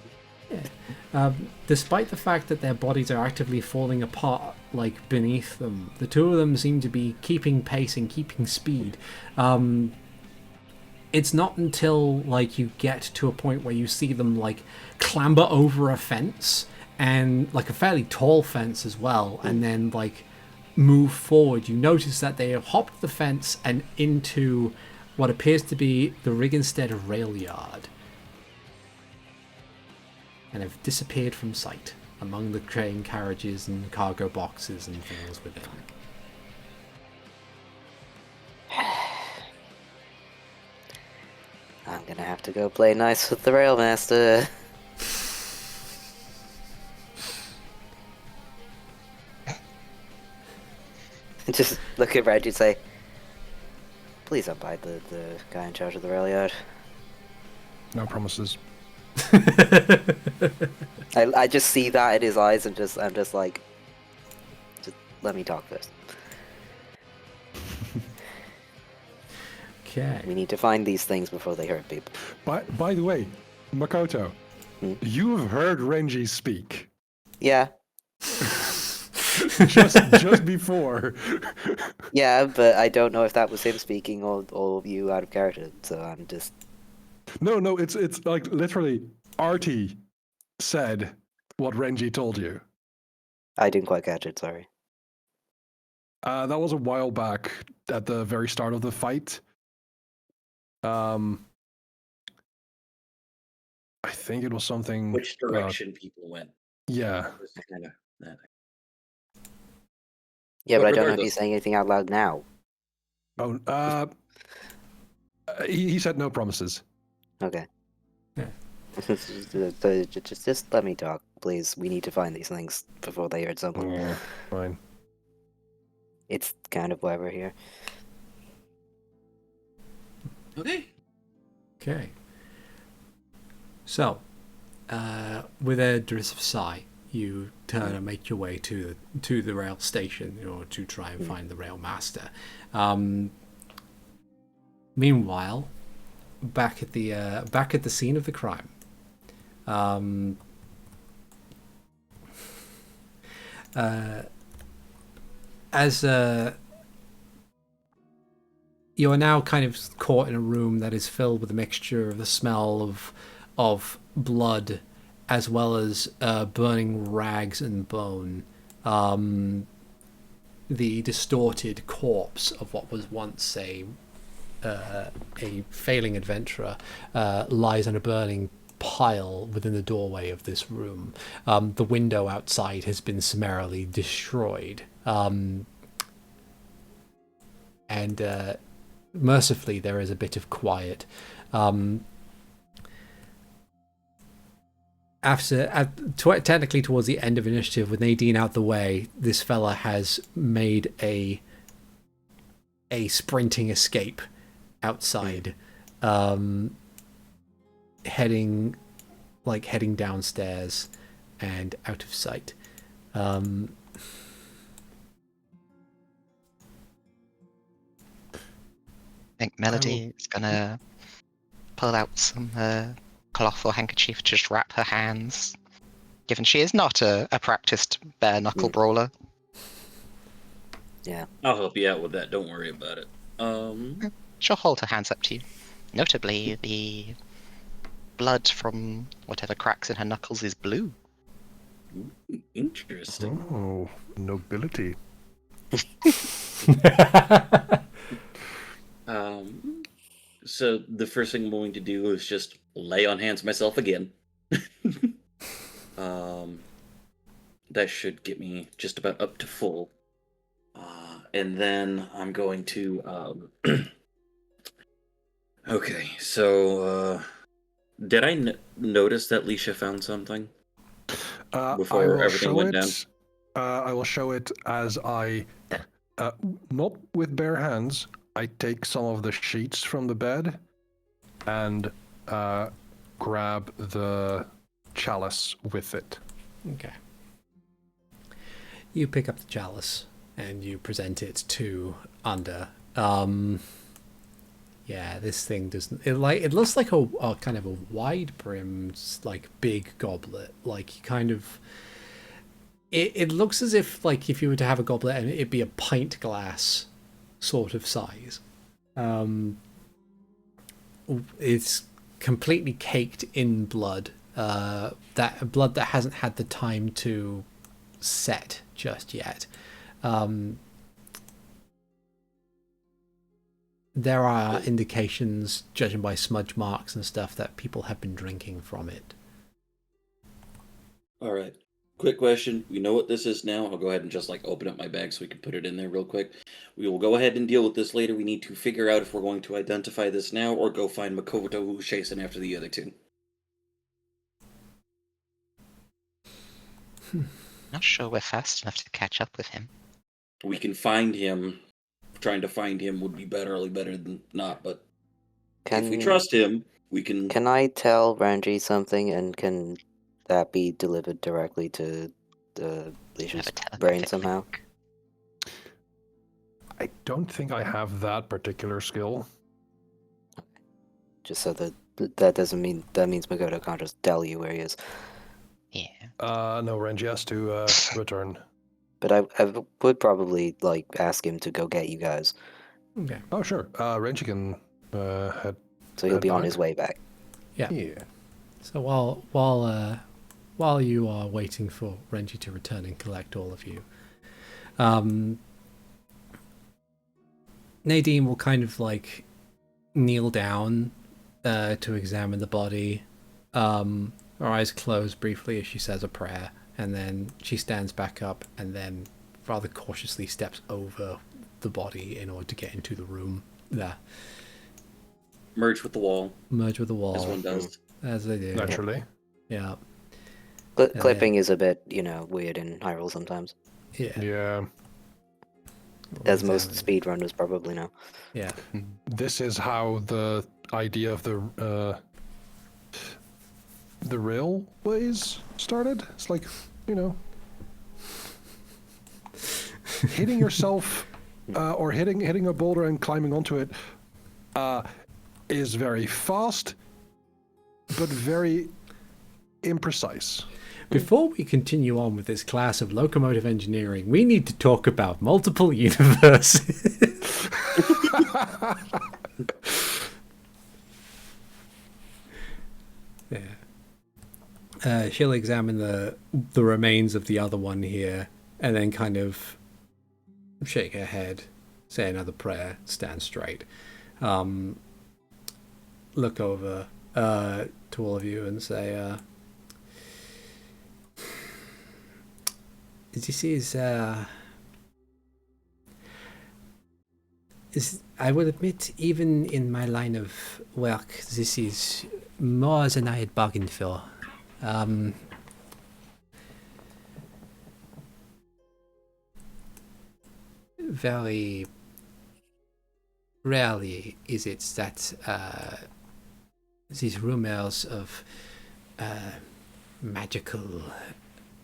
[SPEAKER 1] Yeah. Despite the fact that their bodies are actively falling apart, like beneath them, the two of them seem to be keeping pace and keeping speed. It's not until like you get to a point where you see them like clamber over a fence, and like a fairly tall fence as well, and then like move forward, you notice that they have hopped the fence and into what appears to be the Rigenstead rail yard, and have disappeared from sight among the train carriages and cargo boxes and things within.
[SPEAKER 5] I'm gonna have to go play nice with the Railmaster. Just look at Reggie and say, please don't bite the guy in charge of the rail yard.
[SPEAKER 2] No promises.
[SPEAKER 5] I just see that in his eyes and I'm just like, just let me talk first.
[SPEAKER 1] Okay.
[SPEAKER 5] We need to find these things before they hurt people.
[SPEAKER 2] By the way, Makoto, you've heard Renji speak.
[SPEAKER 5] Yeah.
[SPEAKER 2] just before.
[SPEAKER 5] Yeah, but I don't know if that was him speaking or you out of character, so I'm just...
[SPEAKER 2] No, it's like literally Artie said what Renji told you.
[SPEAKER 5] I didn't quite catch it, sorry.
[SPEAKER 2] That was a while back at the very start of the fight. I think it was something...
[SPEAKER 3] Which direction people went.
[SPEAKER 2] Yeah.
[SPEAKER 5] Yeah, but I don't know if
[SPEAKER 3] regardless-
[SPEAKER 5] he's saying anything out loud now.
[SPEAKER 2] Oh, he said no promises.
[SPEAKER 5] Okay.
[SPEAKER 1] Yeah.
[SPEAKER 5] just let me talk, please. We need to find these things before they hurt someone.
[SPEAKER 2] Yeah, fine.
[SPEAKER 5] It's kind of why we're here.
[SPEAKER 3] Okay.
[SPEAKER 1] Okay. So, with a derisive sigh, you turn and make your way to the rail station in order to try and find the rail master. Meanwhile, back at the scene of the crime, as you are now kind of caught in a room that is filled with a mixture of the smell of blood, as well as burning rags and bone. the distorted corpse of what was once a failing adventurer lies on a burning pile within the doorway of this room. The window outside has been summarily destroyed. And mercifully, there is a bit of quiet. Technically towards the end of initiative, with Nadine out the way, this fella has made a sprinting escape outside, heading downstairs and out of sight.
[SPEAKER 4] I think Melody is gonna pull out some cloth or handkerchief to just wrap her hands, given she is not a practiced bare knuckle brawler.
[SPEAKER 5] Yeah.
[SPEAKER 3] I'll help you out with that. Don't worry about it.
[SPEAKER 4] She'll hold her hands up to you. Notably, the blood from whatever cracks in her knuckles is blue.
[SPEAKER 3] Interesting.
[SPEAKER 2] Oh, nobility.
[SPEAKER 3] So the first thing I'm going to do is just lay on hands myself again. That should get me just about up to full. And then I'm going to... Okay, so... did I notice that Leisha found something? Before everything went down?
[SPEAKER 2] I will show it as I... not with bare hands. I take some of the sheets from the bed and grab the chalice with it.
[SPEAKER 1] Okay. You pick up the chalice and you present it to Under. Yeah, this thing doesn't. It looks like a kind of a wide brimmed, like big goblet. Like kind of. It looks as if if you were to have a goblet and it'd be a pint glass sort of size. It's completely caked in blood. That blood that hasn't had the time to set just yet. There are indications, judging by smudge marks and stuff, that people have been drinking from it.
[SPEAKER 3] All right. Quick question. We know what this is now. I'll go ahead and just open up my bag so we can put it in there real quick. We will go ahead and deal with this later. We need to figure out if we're going to identify this now or go find Makoto, who's chasing after the other two.
[SPEAKER 4] Not sure we're fast enough to catch up with him.
[SPEAKER 3] We can find him. Trying to find him would be better than not, but if we trust him, we can...
[SPEAKER 5] Can I tell Ranji something, and can that be delivered directly to the Leisha's brain somehow?
[SPEAKER 2] I don't think I have that particular skill.
[SPEAKER 5] Just so that doesn't mean... That means Makoto can't just tell you where he is.
[SPEAKER 4] Yeah.
[SPEAKER 2] No, Renji has to return.
[SPEAKER 5] But I would probably ask him to go get you guys.
[SPEAKER 1] Okay.
[SPEAKER 2] Oh, sure. Renji can head.
[SPEAKER 5] So he'll be on
[SPEAKER 2] back.
[SPEAKER 5] his way back.
[SPEAKER 1] Yeah.
[SPEAKER 2] Yeah.
[SPEAKER 1] So while you are waiting for Renji to return and collect all of you, Nadine will kind of kneel down to examine the body. Her eyes close briefly as she says a prayer, and then she stands back up and then rather cautiously steps over the body in order to get into the room there.
[SPEAKER 3] Merge with the wall.
[SPEAKER 1] Merge with the wall.
[SPEAKER 3] As one does.
[SPEAKER 1] As they do.
[SPEAKER 2] Naturally.
[SPEAKER 1] Yeah.
[SPEAKER 5] Clipping is a bit, weird in Hyrule sometimes.
[SPEAKER 1] Yeah.
[SPEAKER 2] Yeah.
[SPEAKER 5] As most speedrunners probably know.
[SPEAKER 1] Yeah.
[SPEAKER 2] This is how the idea of the railways started. It's hitting yourself or hitting a boulder and climbing onto it is very fast, but very imprecise.
[SPEAKER 1] Before we continue on with this class of locomotive engineering, we need to talk about multiple universes. Yeah. She'll examine the remains of the other one here, and then kind of shake her head, say another prayer, stand straight, look over to all of you and say, this is, I will admit, even in my line of work, this is more than I had bargained for. Very rarely is it that these rumors of magical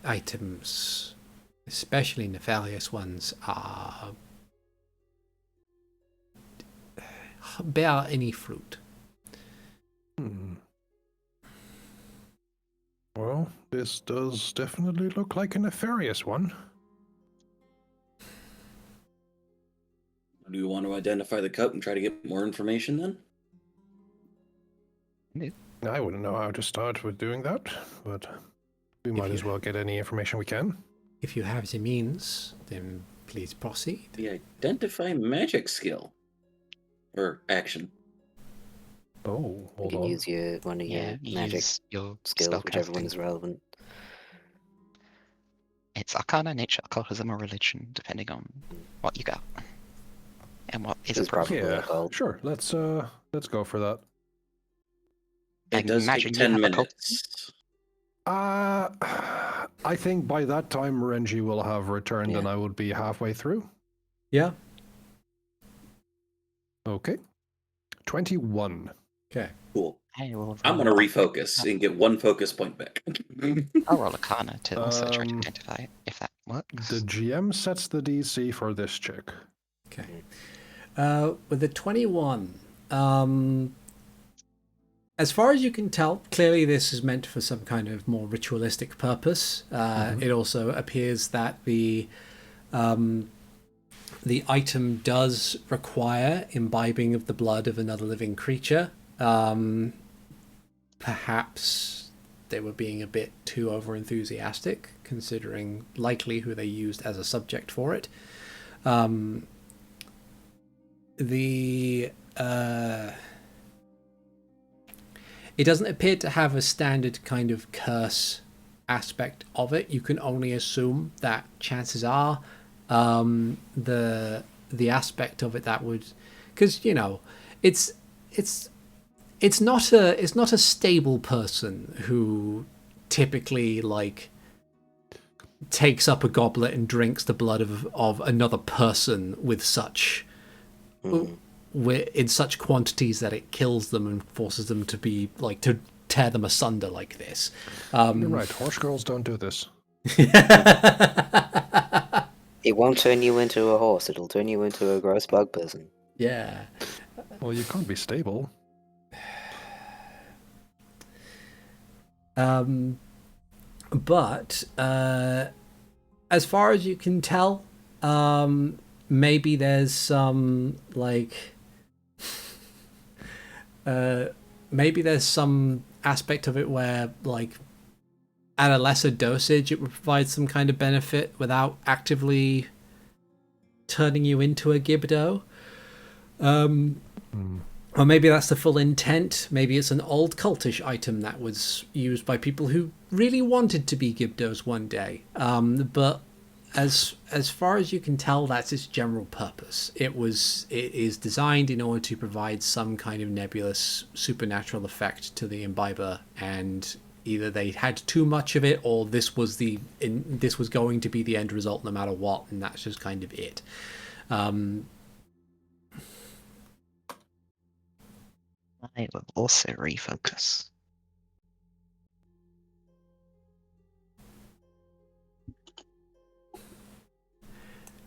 [SPEAKER 1] items, especially nefarious ones, bear any fruit.
[SPEAKER 2] Well, this does definitely look like a nefarious one.
[SPEAKER 3] Do you want to identify the cup and try to get more information then?
[SPEAKER 2] I wouldn't know how to start with doing that, but we might as well get any information we can.
[SPEAKER 1] If you have the means, then please proceed.
[SPEAKER 3] The identify magic skill. Or action.
[SPEAKER 2] Oh,
[SPEAKER 5] You
[SPEAKER 2] hold
[SPEAKER 5] can
[SPEAKER 2] on.
[SPEAKER 5] use one of your magic
[SPEAKER 4] use your
[SPEAKER 5] skills, whichever one
[SPEAKER 4] spellcasting.
[SPEAKER 5] is relevant.
[SPEAKER 4] It's Arcana, Nature, Occultism, or Religion, depending on what you got and what is
[SPEAKER 5] It's probably
[SPEAKER 4] appropriate.
[SPEAKER 5] a gold.
[SPEAKER 2] Sure, let's go for that.
[SPEAKER 3] It does
[SPEAKER 4] imagine
[SPEAKER 3] take
[SPEAKER 4] you
[SPEAKER 3] 10
[SPEAKER 4] have a
[SPEAKER 3] minutes.
[SPEAKER 2] I think by that time Renji will have returned and I would be halfway through.
[SPEAKER 1] Yeah.
[SPEAKER 2] Okay. 21.
[SPEAKER 1] Okay.
[SPEAKER 3] Cool.
[SPEAKER 4] I will
[SPEAKER 3] I'm
[SPEAKER 4] roll
[SPEAKER 3] going to refocus and get 1 focus point back.
[SPEAKER 4] I'll roll Arcana to also try to
[SPEAKER 2] Um,
[SPEAKER 4] identify it, if that works.
[SPEAKER 2] The GM sets the DC for this chick.
[SPEAKER 1] Okay. With the 21, as far as you can tell, clearly this is meant for some kind of more ritualistic purpose. It also appears that the item does require imbibing of the blood of another living creature. Perhaps they were being a bit too over-enthusiastic, considering likely who they used as a subject for it. It doesn't appear to have a standard kind of curse aspect of it. You can only assume that chances are the aspect of it that would, because it's not a stable person who typically takes up a goblet and drinks the blood of another person with such in such quantities that it kills them and forces them to be to tear them asunder like this.
[SPEAKER 2] You're right, horse girls don't do this.
[SPEAKER 5] It won't turn you into a horse, it'll turn you into a gross bug person.
[SPEAKER 1] Yeah.
[SPEAKER 2] Well, you can't be stable.
[SPEAKER 1] But as far as you can tell, maybe there's some maybe there's some aspect of it where at a lesser dosage it would provide some kind of benefit without actively turning you into a Gibdo. Or maybe that's the full intent. Maybe it's an old cultish item that was used by people who really wanted to be Gibdos one day. But as far as you can tell, that's its general purpose. It is designed in order to provide some kind of nebulous supernatural effect to the imbiber, and either they had too much of it, or this was going to be the end result no matter what, and that's just kind of it.
[SPEAKER 4] I will also refocus.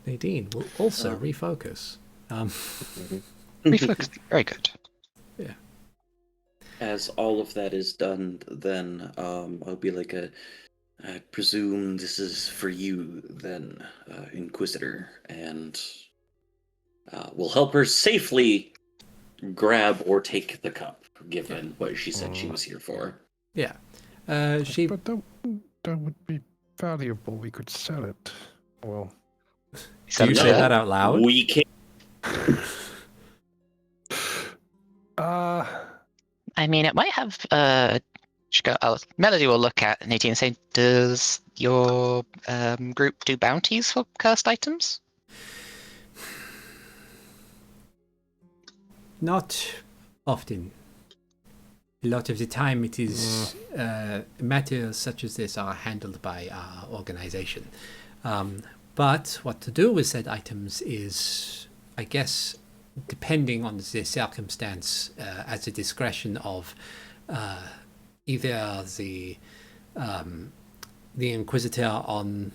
[SPEAKER 1] Nadine will also refocus.
[SPEAKER 4] Refocus, very good.
[SPEAKER 1] Yeah.
[SPEAKER 3] As all of that is done, then I'll be I presume this is for you then, Inquisitor, and we'll help her safely grab or take the cup, given what she said she was here for.
[SPEAKER 1] Yeah.
[SPEAKER 2] But that would be valuable. We could sell it. Well,
[SPEAKER 1] Do you say that out loud?
[SPEAKER 3] We can't.
[SPEAKER 4] I mean, it might have. Melody will look at Nadine and say, "Does your group do bounties for cursed items?"
[SPEAKER 1] Not often. A lot of the time, it is matters such as this are handled by our organization. But what to do with said items is, I guess, depending on the circumstance, at the discretion of either the Inquisitor on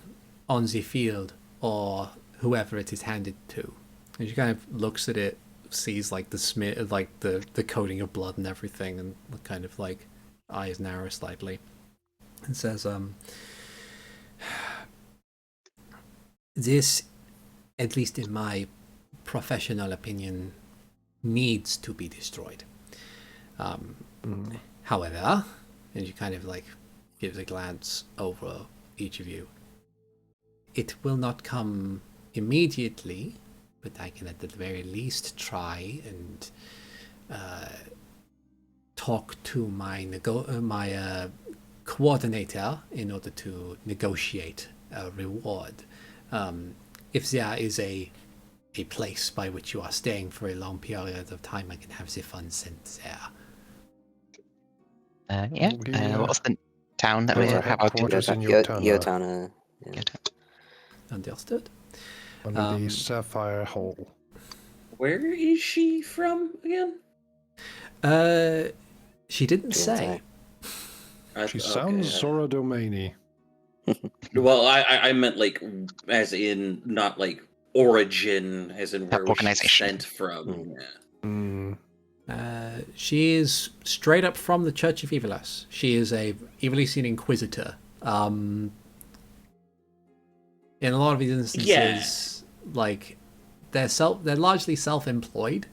[SPEAKER 1] the field or whoever it is handed to. And she kind of looks at it, sees like the smear, like the coating of blood and everything, and kind of like eyes narrow slightly, and says, "This, at least in my professional opinion, needs to be destroyed. However," and she kind of like gives a glance over each of you, "it will not come immediately, but I can at the very least try and talk to my coordinator in order to negotiate a reward. If there is a place by which you are staying for a long period of time, I can have the funds sent there."
[SPEAKER 4] What was the town that we have our
[SPEAKER 2] quarters in Yotana.
[SPEAKER 5] Yotana. Yeah.
[SPEAKER 1] Understood.
[SPEAKER 2] Under the Sapphire Hole.
[SPEAKER 3] Where is she from again?
[SPEAKER 1] She didn't say.
[SPEAKER 2] She sounds Zora Domaini.
[SPEAKER 3] Well, I meant like, as in not like origin, as in where was she
[SPEAKER 4] organization.
[SPEAKER 3] sent from. Yeah.
[SPEAKER 1] She is straight up from the Church of Evilas. She is a Evilisian Inquisitor. In a lot of these instances, like they're largely self-employed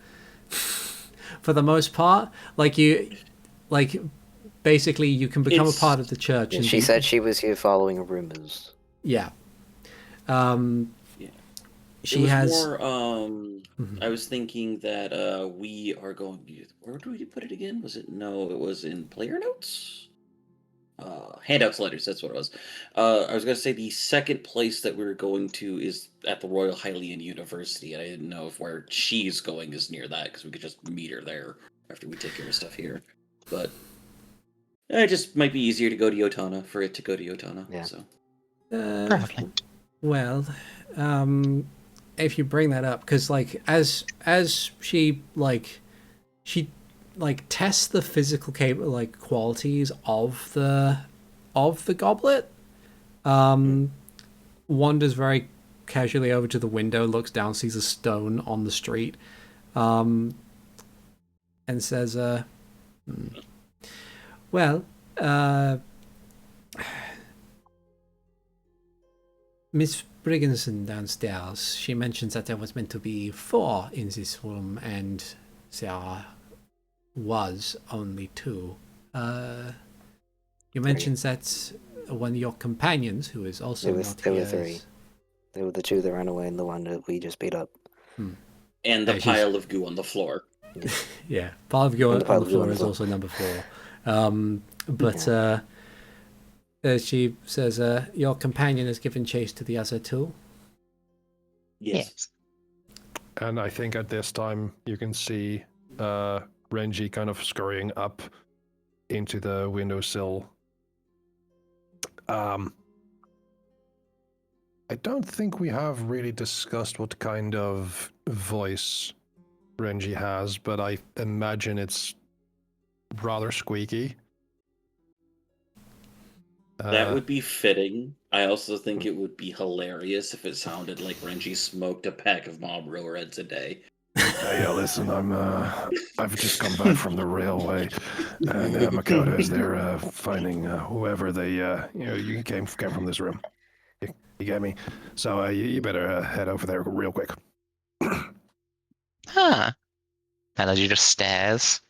[SPEAKER 1] for the most part. Basically you can become a part of the church. And
[SPEAKER 5] she said she was here following rumors.
[SPEAKER 1] Yeah. She
[SPEAKER 3] it was
[SPEAKER 1] has
[SPEAKER 3] more. I was thinking that we are going. Where do we put it again? Was it no? It was in player notes. Handouts, letters. That's what it was. I was going to say the second place that we were going to is at the Royal Hylian University, and I didn't know if where she's going is near that because we could just meet her there after we take care of stuff here. But it just might be easier to go to Yotana for it to go to Yotana.
[SPEAKER 5] Yeah.
[SPEAKER 3] So.
[SPEAKER 4] Probably.
[SPEAKER 1] Well, if you bring that up, because like as she tests the physical qualities of the goblet, wanders very casually over to the window, looks down, sees a stone on the street, and says, "Well, Miss Brigginson downstairs, she mentions that there was meant to be 4 in this room, and there was only 2. You mentioned that one of your companions, who is also
[SPEAKER 5] There
[SPEAKER 1] not here,
[SPEAKER 5] were 3. There were the 2 that ran away and the one that we just beat up.
[SPEAKER 3] And the pile of goo on the floor.
[SPEAKER 1] Yeah, pile of goo on the floor is also number 4. She says, your companion has given chase to the other 2.
[SPEAKER 3] Yes.
[SPEAKER 2] And I think at this time you can see Renji kind of scurrying up into the windowsill. I don't think we have really discussed what kind of voice Renji has, but I imagine it's rather squeaky.
[SPEAKER 3] That would be fitting. I also think it would be hilarious if it sounded like Renji smoked a pack of Marlboro Reds a day.
[SPEAKER 2] Yeah, listen, I've just come back from the railway, and Makoto's there finding whoever they, you came from this room. You get me? So you better head over there real quick.
[SPEAKER 4] Huh. Melody just stares.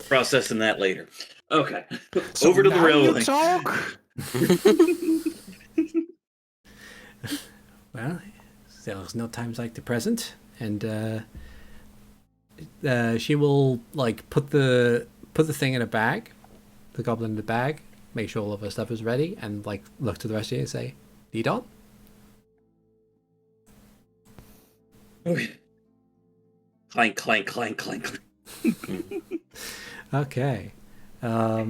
[SPEAKER 3] Processing that later. Okay.
[SPEAKER 2] So
[SPEAKER 3] Over to the
[SPEAKER 2] now
[SPEAKER 3] railway.
[SPEAKER 2] you talk?
[SPEAKER 1] Well, there's no times like the present, and she will like put the thing in a bag, the goblin in the bag, make sure all of her stuff is ready, and like look to the rest of you and say, "Lead on."
[SPEAKER 3] Clank, clank, clank, clank, clank.
[SPEAKER 1] Okay.
[SPEAKER 4] I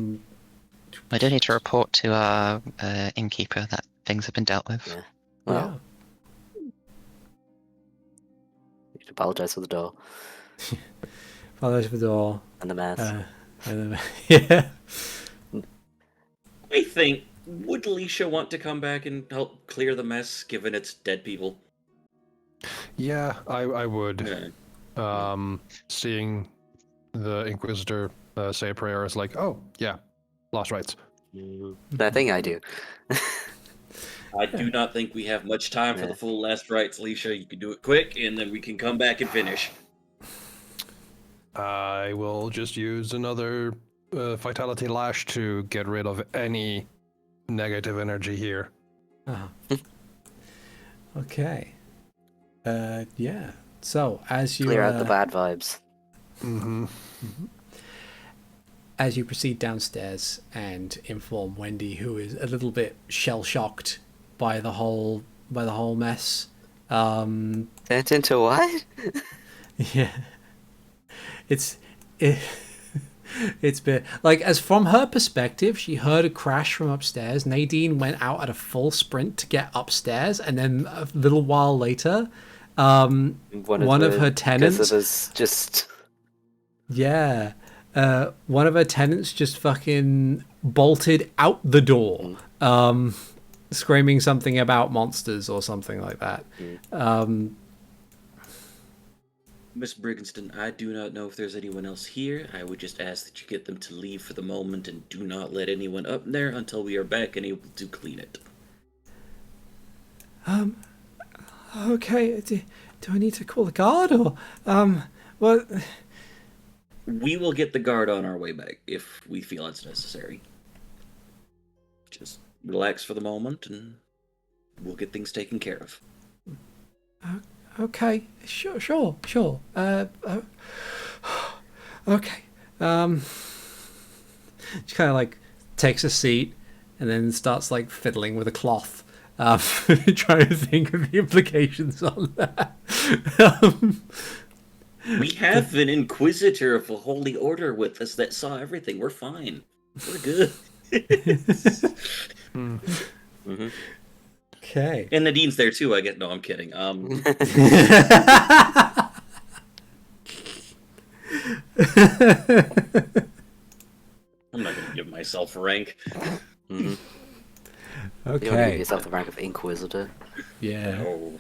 [SPEAKER 4] do need to report to our innkeeper that things have been dealt with.
[SPEAKER 5] Yeah. Well,
[SPEAKER 1] Yeah.
[SPEAKER 5] you should apologize for the door
[SPEAKER 1] Follows the door.
[SPEAKER 5] and the mess.
[SPEAKER 1] And then, yeah.
[SPEAKER 3] I think, would Alicia want to come back and help clear the mess, given it's dead people?
[SPEAKER 2] Yeah, I would.
[SPEAKER 3] Yeah.
[SPEAKER 2] Seeing the Inquisitor say a prayer is like, oh, yeah, lost rights.
[SPEAKER 5] That thing I do.
[SPEAKER 3] I do not think we have much time for the full last rites, Alicia. You can do it quick, and then we can come back and finish.
[SPEAKER 2] I will just use another Vitality Lash to get rid of any negative energy here.
[SPEAKER 1] Uh-huh. Okay. Yeah. So as you
[SPEAKER 5] Clear out the bad vibes.
[SPEAKER 2] Mm-hmm.
[SPEAKER 1] as you proceed downstairs and inform Wendy, who is a little bit shell shocked by the whole mess.
[SPEAKER 5] Turned into what?
[SPEAKER 1] Yeah. It's been like, as from her perspective, she heard a crash from upstairs. Nadine went out at a full sprint to get upstairs, and then a little while later, one of her tenants
[SPEAKER 5] just
[SPEAKER 1] one of her tenants just fucking bolted out the door, screaming something about monsters or something like that.
[SPEAKER 3] Miss Brigginston, I do not know if there's anyone else here. I would just ask that you get them to leave for the moment and do not let anyone up there until we are back and able to clean it.
[SPEAKER 1] Okay, do I need to call the guard or what?
[SPEAKER 3] We will get the guard on our way back if we feel it's necessary. Just relax for the moment and we'll get things taken care of.
[SPEAKER 1] Okay, sure. Okay. She kind of like takes a seat and then starts like fiddling with a cloth, trying to think of the implications on that.
[SPEAKER 3] We have an Inquisitor of the Holy Order with us that saw everything. We're fine. We're good.
[SPEAKER 5] Mm-hmm.
[SPEAKER 1] Okay.
[SPEAKER 3] And Nadine's there too, I get. No, I'm kidding.
[SPEAKER 1] I'm
[SPEAKER 3] not going to give myself a rank.
[SPEAKER 5] Mm-hmm.
[SPEAKER 1] Okay.
[SPEAKER 5] You don't give yourself the rank of Inquisitor.
[SPEAKER 1] Yeah.
[SPEAKER 3] No.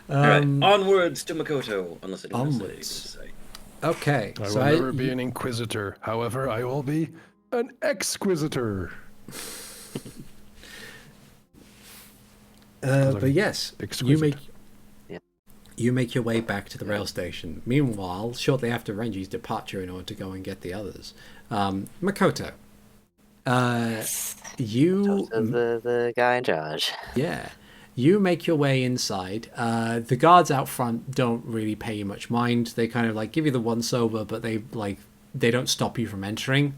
[SPEAKER 3] Alright, onwards to Makoto, unless it
[SPEAKER 1] Onwards. Okay.
[SPEAKER 2] I
[SPEAKER 1] So
[SPEAKER 2] will never be an Inquisitor. However, I will be an Exquisitor.
[SPEAKER 1] But yes,
[SPEAKER 2] Exquisite.
[SPEAKER 1] you make your way back to the rail station. Meanwhile, shortly after Renji's departure, in order to go and get the others, Makoto, you
[SPEAKER 5] the guy in charge.
[SPEAKER 1] Yeah. You make your way inside. The guards out front don't really pay you much mind. They kind of like give you the once over, but they don't stop you from entering.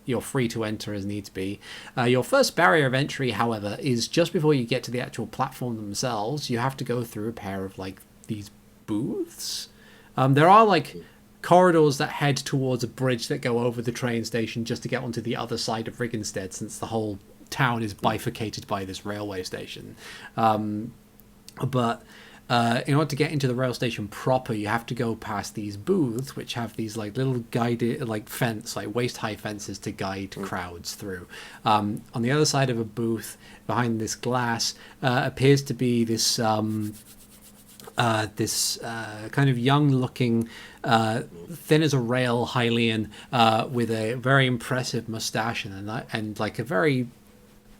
[SPEAKER 1] You're free to enter as needs be. Your first barrier of entry, however, is just before you get to the actual platform themselves. You have to go through a pair of like these booths. There are like corridors that head towards a bridge that go over the train station just to get onto the other side of Riggenstead, since the whole town is bifurcated by this railway station. But in order to get into the rail station proper, you have to go past these booths, which have these like little guided like waist high fences to guide crowds through. On the other side of a booth, behind this glass, appears to be this kind of young-looking, thin as a rail Hylian with a very impressive mustache and like a very,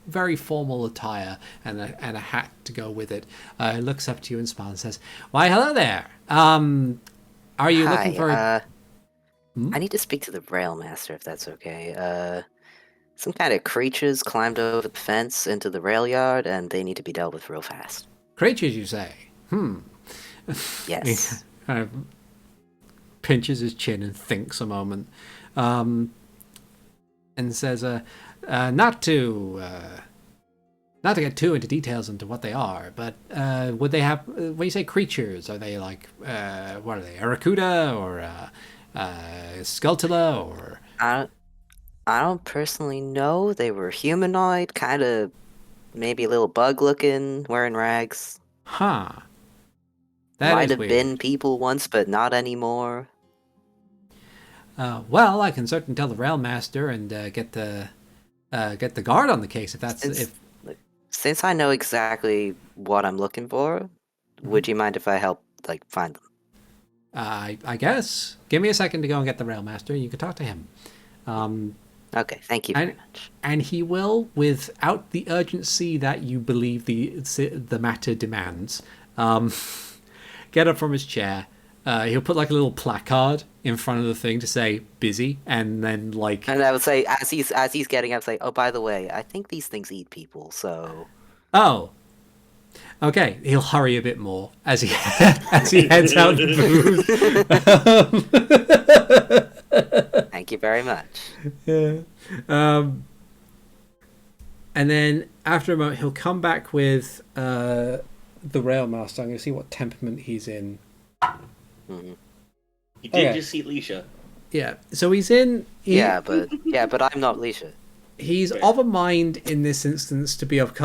[SPEAKER 1] very formal attire and a hat to go with it. Looks up to you and smiles and says, "Why, hello there. Are you looking for?"
[SPEAKER 5] I need to speak to the rail master, if that's okay. Some kind of creatures climbed over the fence into the rail yard, and they need to be dealt with real fast.
[SPEAKER 1] Creatures, you say?
[SPEAKER 5] Yes.
[SPEAKER 1] He kind of pinches his chin and thinks a moment, and says, "Not to get too into details into what they are, but would they have? When you say creatures, are they like what are they? Aracuda or Skulltula or?"
[SPEAKER 5] I don't personally know. They were humanoid, kind of maybe a little bug looking, wearing rags.
[SPEAKER 1] Huh. That
[SPEAKER 5] Might
[SPEAKER 1] is
[SPEAKER 5] have
[SPEAKER 1] weird.
[SPEAKER 5] been people once, but not anymore.
[SPEAKER 1] Well, I can certainly tell the railmaster and get the guard on the case if that's
[SPEAKER 5] Since I know exactly what I'm looking for, would you mind if I help find them?
[SPEAKER 1] I guess. Give me a second to go and get the railmaster. You can talk to him.
[SPEAKER 5] Okay, thank you very much.
[SPEAKER 1] And he will, without the urgency that you believe the matter demands, get up from his chair. He'll put like a little placard in front of the thing to say "busy," and then like.
[SPEAKER 5] And I would say, as he's getting up, say, "Oh, by the way, I think these things eat people, so."
[SPEAKER 1] Oh. Okay, he'll hurry a bit more as he heads out the booth.
[SPEAKER 5] Thank you very much.
[SPEAKER 1] Yeah. And then after a moment, he'll come back with the railmaster. I'm going to see what temperament he's in.
[SPEAKER 5] Mm-hmm.
[SPEAKER 3] You did just see Leisha.
[SPEAKER 1] Yeah, so he's in.
[SPEAKER 5] But I'm not Leisha.
[SPEAKER 1] He's of a mind in this instance to be of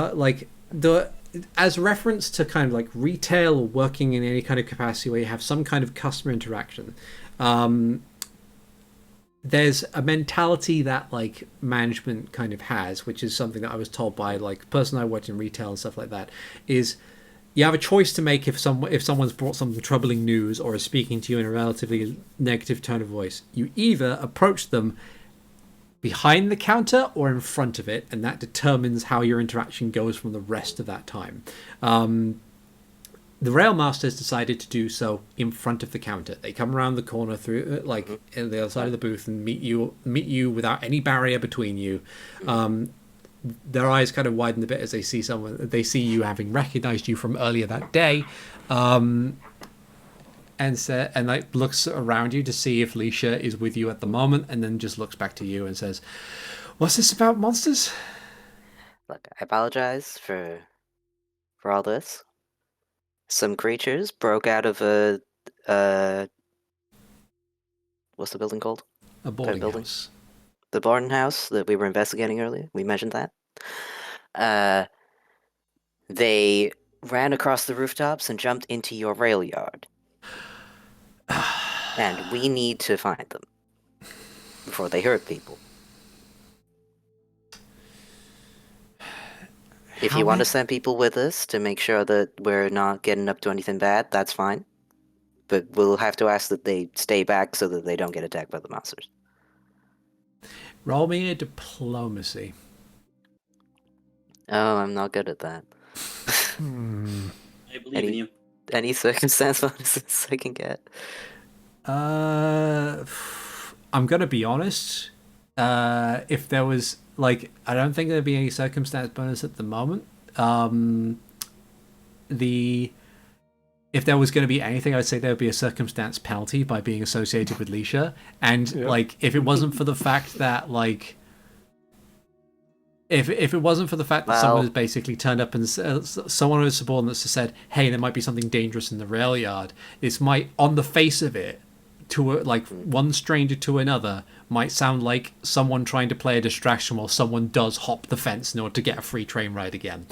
[SPEAKER 1] as reference to kind of like retail or working in any kind of capacity where you have some kind of customer interaction. There's a mentality that like management kind of has, which is something that I was told by like person I worked in retail and stuff like that, is you have a choice to make if someone's brought some troubling news or is speaking to you in a relatively negative tone of voice. You either approach them behind the counter or in front of it, and that determines how your interaction goes from the rest of that time. The railmaster has decided to do so in front of the counter. They come around the corner through in the other side of the booth and meet you without any barrier between you. Their eyes kind of widen a bit as they see you having recognized you from earlier that day, and like looks around you to see if Leisha is with you at the moment, and then just looks back to you and says, "What's this about monsters?"
[SPEAKER 5] Look, I apologize for all this. Some creatures broke out of what's the building called?
[SPEAKER 1] A boarding house.
[SPEAKER 5] The boarding house that we were investigating earlier. We mentioned that. They ran across the rooftops and jumped into your rail yard. And we need to find them before they hurt people. If you want to send people with us to make sure that we're not getting up to anything bad, that's fine. But we'll have to ask that they stay back so that they don't get attacked by the monsters.
[SPEAKER 1] Roll me a diplomacy.
[SPEAKER 5] Oh, I'm not good at that.
[SPEAKER 3] I believe in you.
[SPEAKER 5] Any circumstance bonuses I can get?
[SPEAKER 1] I'm gonna be honest. If there was I don't think there'd be any circumstance bonus at the moment. If there was going to be anything, I'd say there would be a circumstance penalty by being associated with Leisha. And if it wasn't for the fact that if it wasn't for the fact that someone has basically turned up and someone of his subordinates has said, "Hey, there might be something dangerous in the rail yard," this might, on the face of it, to one stranger to another, might sound like someone trying to play a distraction while someone does hop the fence in order to get a free train ride again.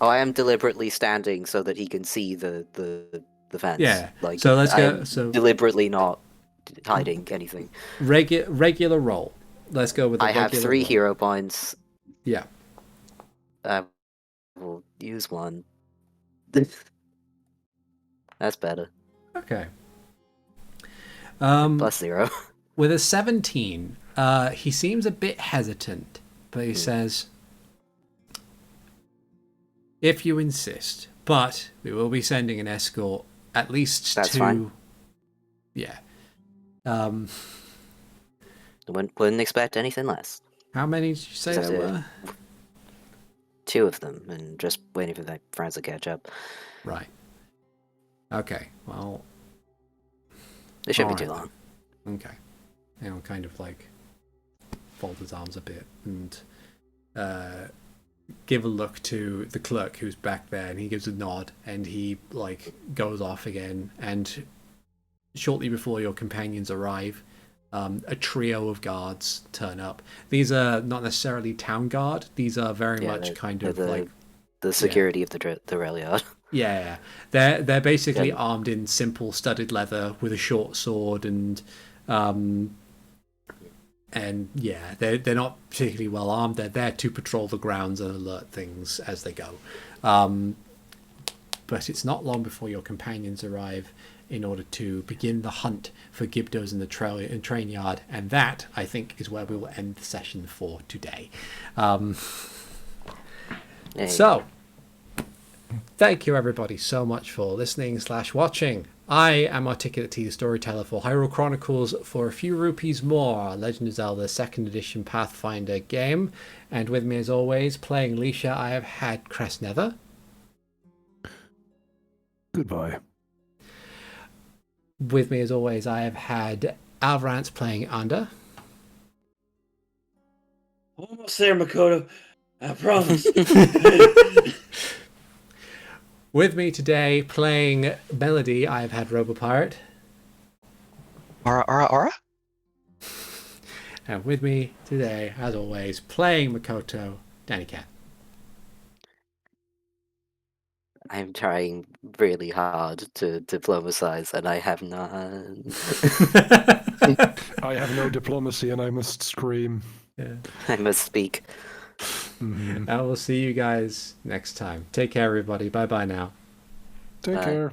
[SPEAKER 5] I am deliberately standing so that he can see the fence.
[SPEAKER 1] Yeah. So let's go. So
[SPEAKER 5] deliberately not hiding anything.
[SPEAKER 1] Regular roll. Let's go with.
[SPEAKER 5] I have 3 hero points.
[SPEAKER 1] Yeah.
[SPEAKER 5] I will use one. That's better.
[SPEAKER 1] Okay.
[SPEAKER 5] +0.
[SPEAKER 1] With a 17, he seems a bit hesitant, but he says, "If you insist, but we will be sending an escort at least
[SPEAKER 5] That's
[SPEAKER 1] to."
[SPEAKER 5] Fine.
[SPEAKER 1] Yeah.
[SPEAKER 5] Wouldn't expect anything less.
[SPEAKER 1] How many did you say
[SPEAKER 5] Just
[SPEAKER 1] there
[SPEAKER 5] have to-
[SPEAKER 1] were?
[SPEAKER 5] 2 of them, and just waiting for my friends to catch up.
[SPEAKER 1] Right. Okay. Well.
[SPEAKER 5] It shouldn't be
[SPEAKER 1] Alright
[SPEAKER 5] too long.
[SPEAKER 1] then. Okay. And I'll kind of like fold his arms a bit and give a look to the clerk who's back there, and he gives a nod and he like goes off again. And shortly before your companions arrive, a trio of guards turn up. These are not necessarily town guard. These are very much kind of like
[SPEAKER 5] the security of the rail yard.
[SPEAKER 1] yeah. They're basically armed in simple studded leather with a short sword and yeah, they're not particularly well armed. They're there to patrol the grounds and alert things as they go. But it's not long before your companions arrive in order to begin the hunt for Gibdos in the train yard, and that, I think, is where we will end the session for today. So, thank you everybody so much for listening / watching. I am Articulate T, the storyteller for Hyrule Chronicles for a few rupees more, Legend of Zelda 2nd Edition Pathfinder game. And with me as always, playing Leisha, I have had Crest Nether.
[SPEAKER 2] Goodbye.
[SPEAKER 1] With me as always, I have had Alvarance playing Under.
[SPEAKER 3] Almost there, Makoto. I promise.
[SPEAKER 1] With me today playing Melody, I have had RoboPirate.
[SPEAKER 4] Aura?
[SPEAKER 1] And with me today, as always, playing Makoto, Danny Cat.
[SPEAKER 5] I'm trying really hard to diplomatize, and I have none.
[SPEAKER 2] I have no diplomacy and I must scream.
[SPEAKER 1] Yeah.
[SPEAKER 5] I must speak.
[SPEAKER 2] Mhm.
[SPEAKER 1] I will see you guys next time. Take care, everybody. Bye-bye now.
[SPEAKER 2] Take
[SPEAKER 5] Bye.
[SPEAKER 2] care.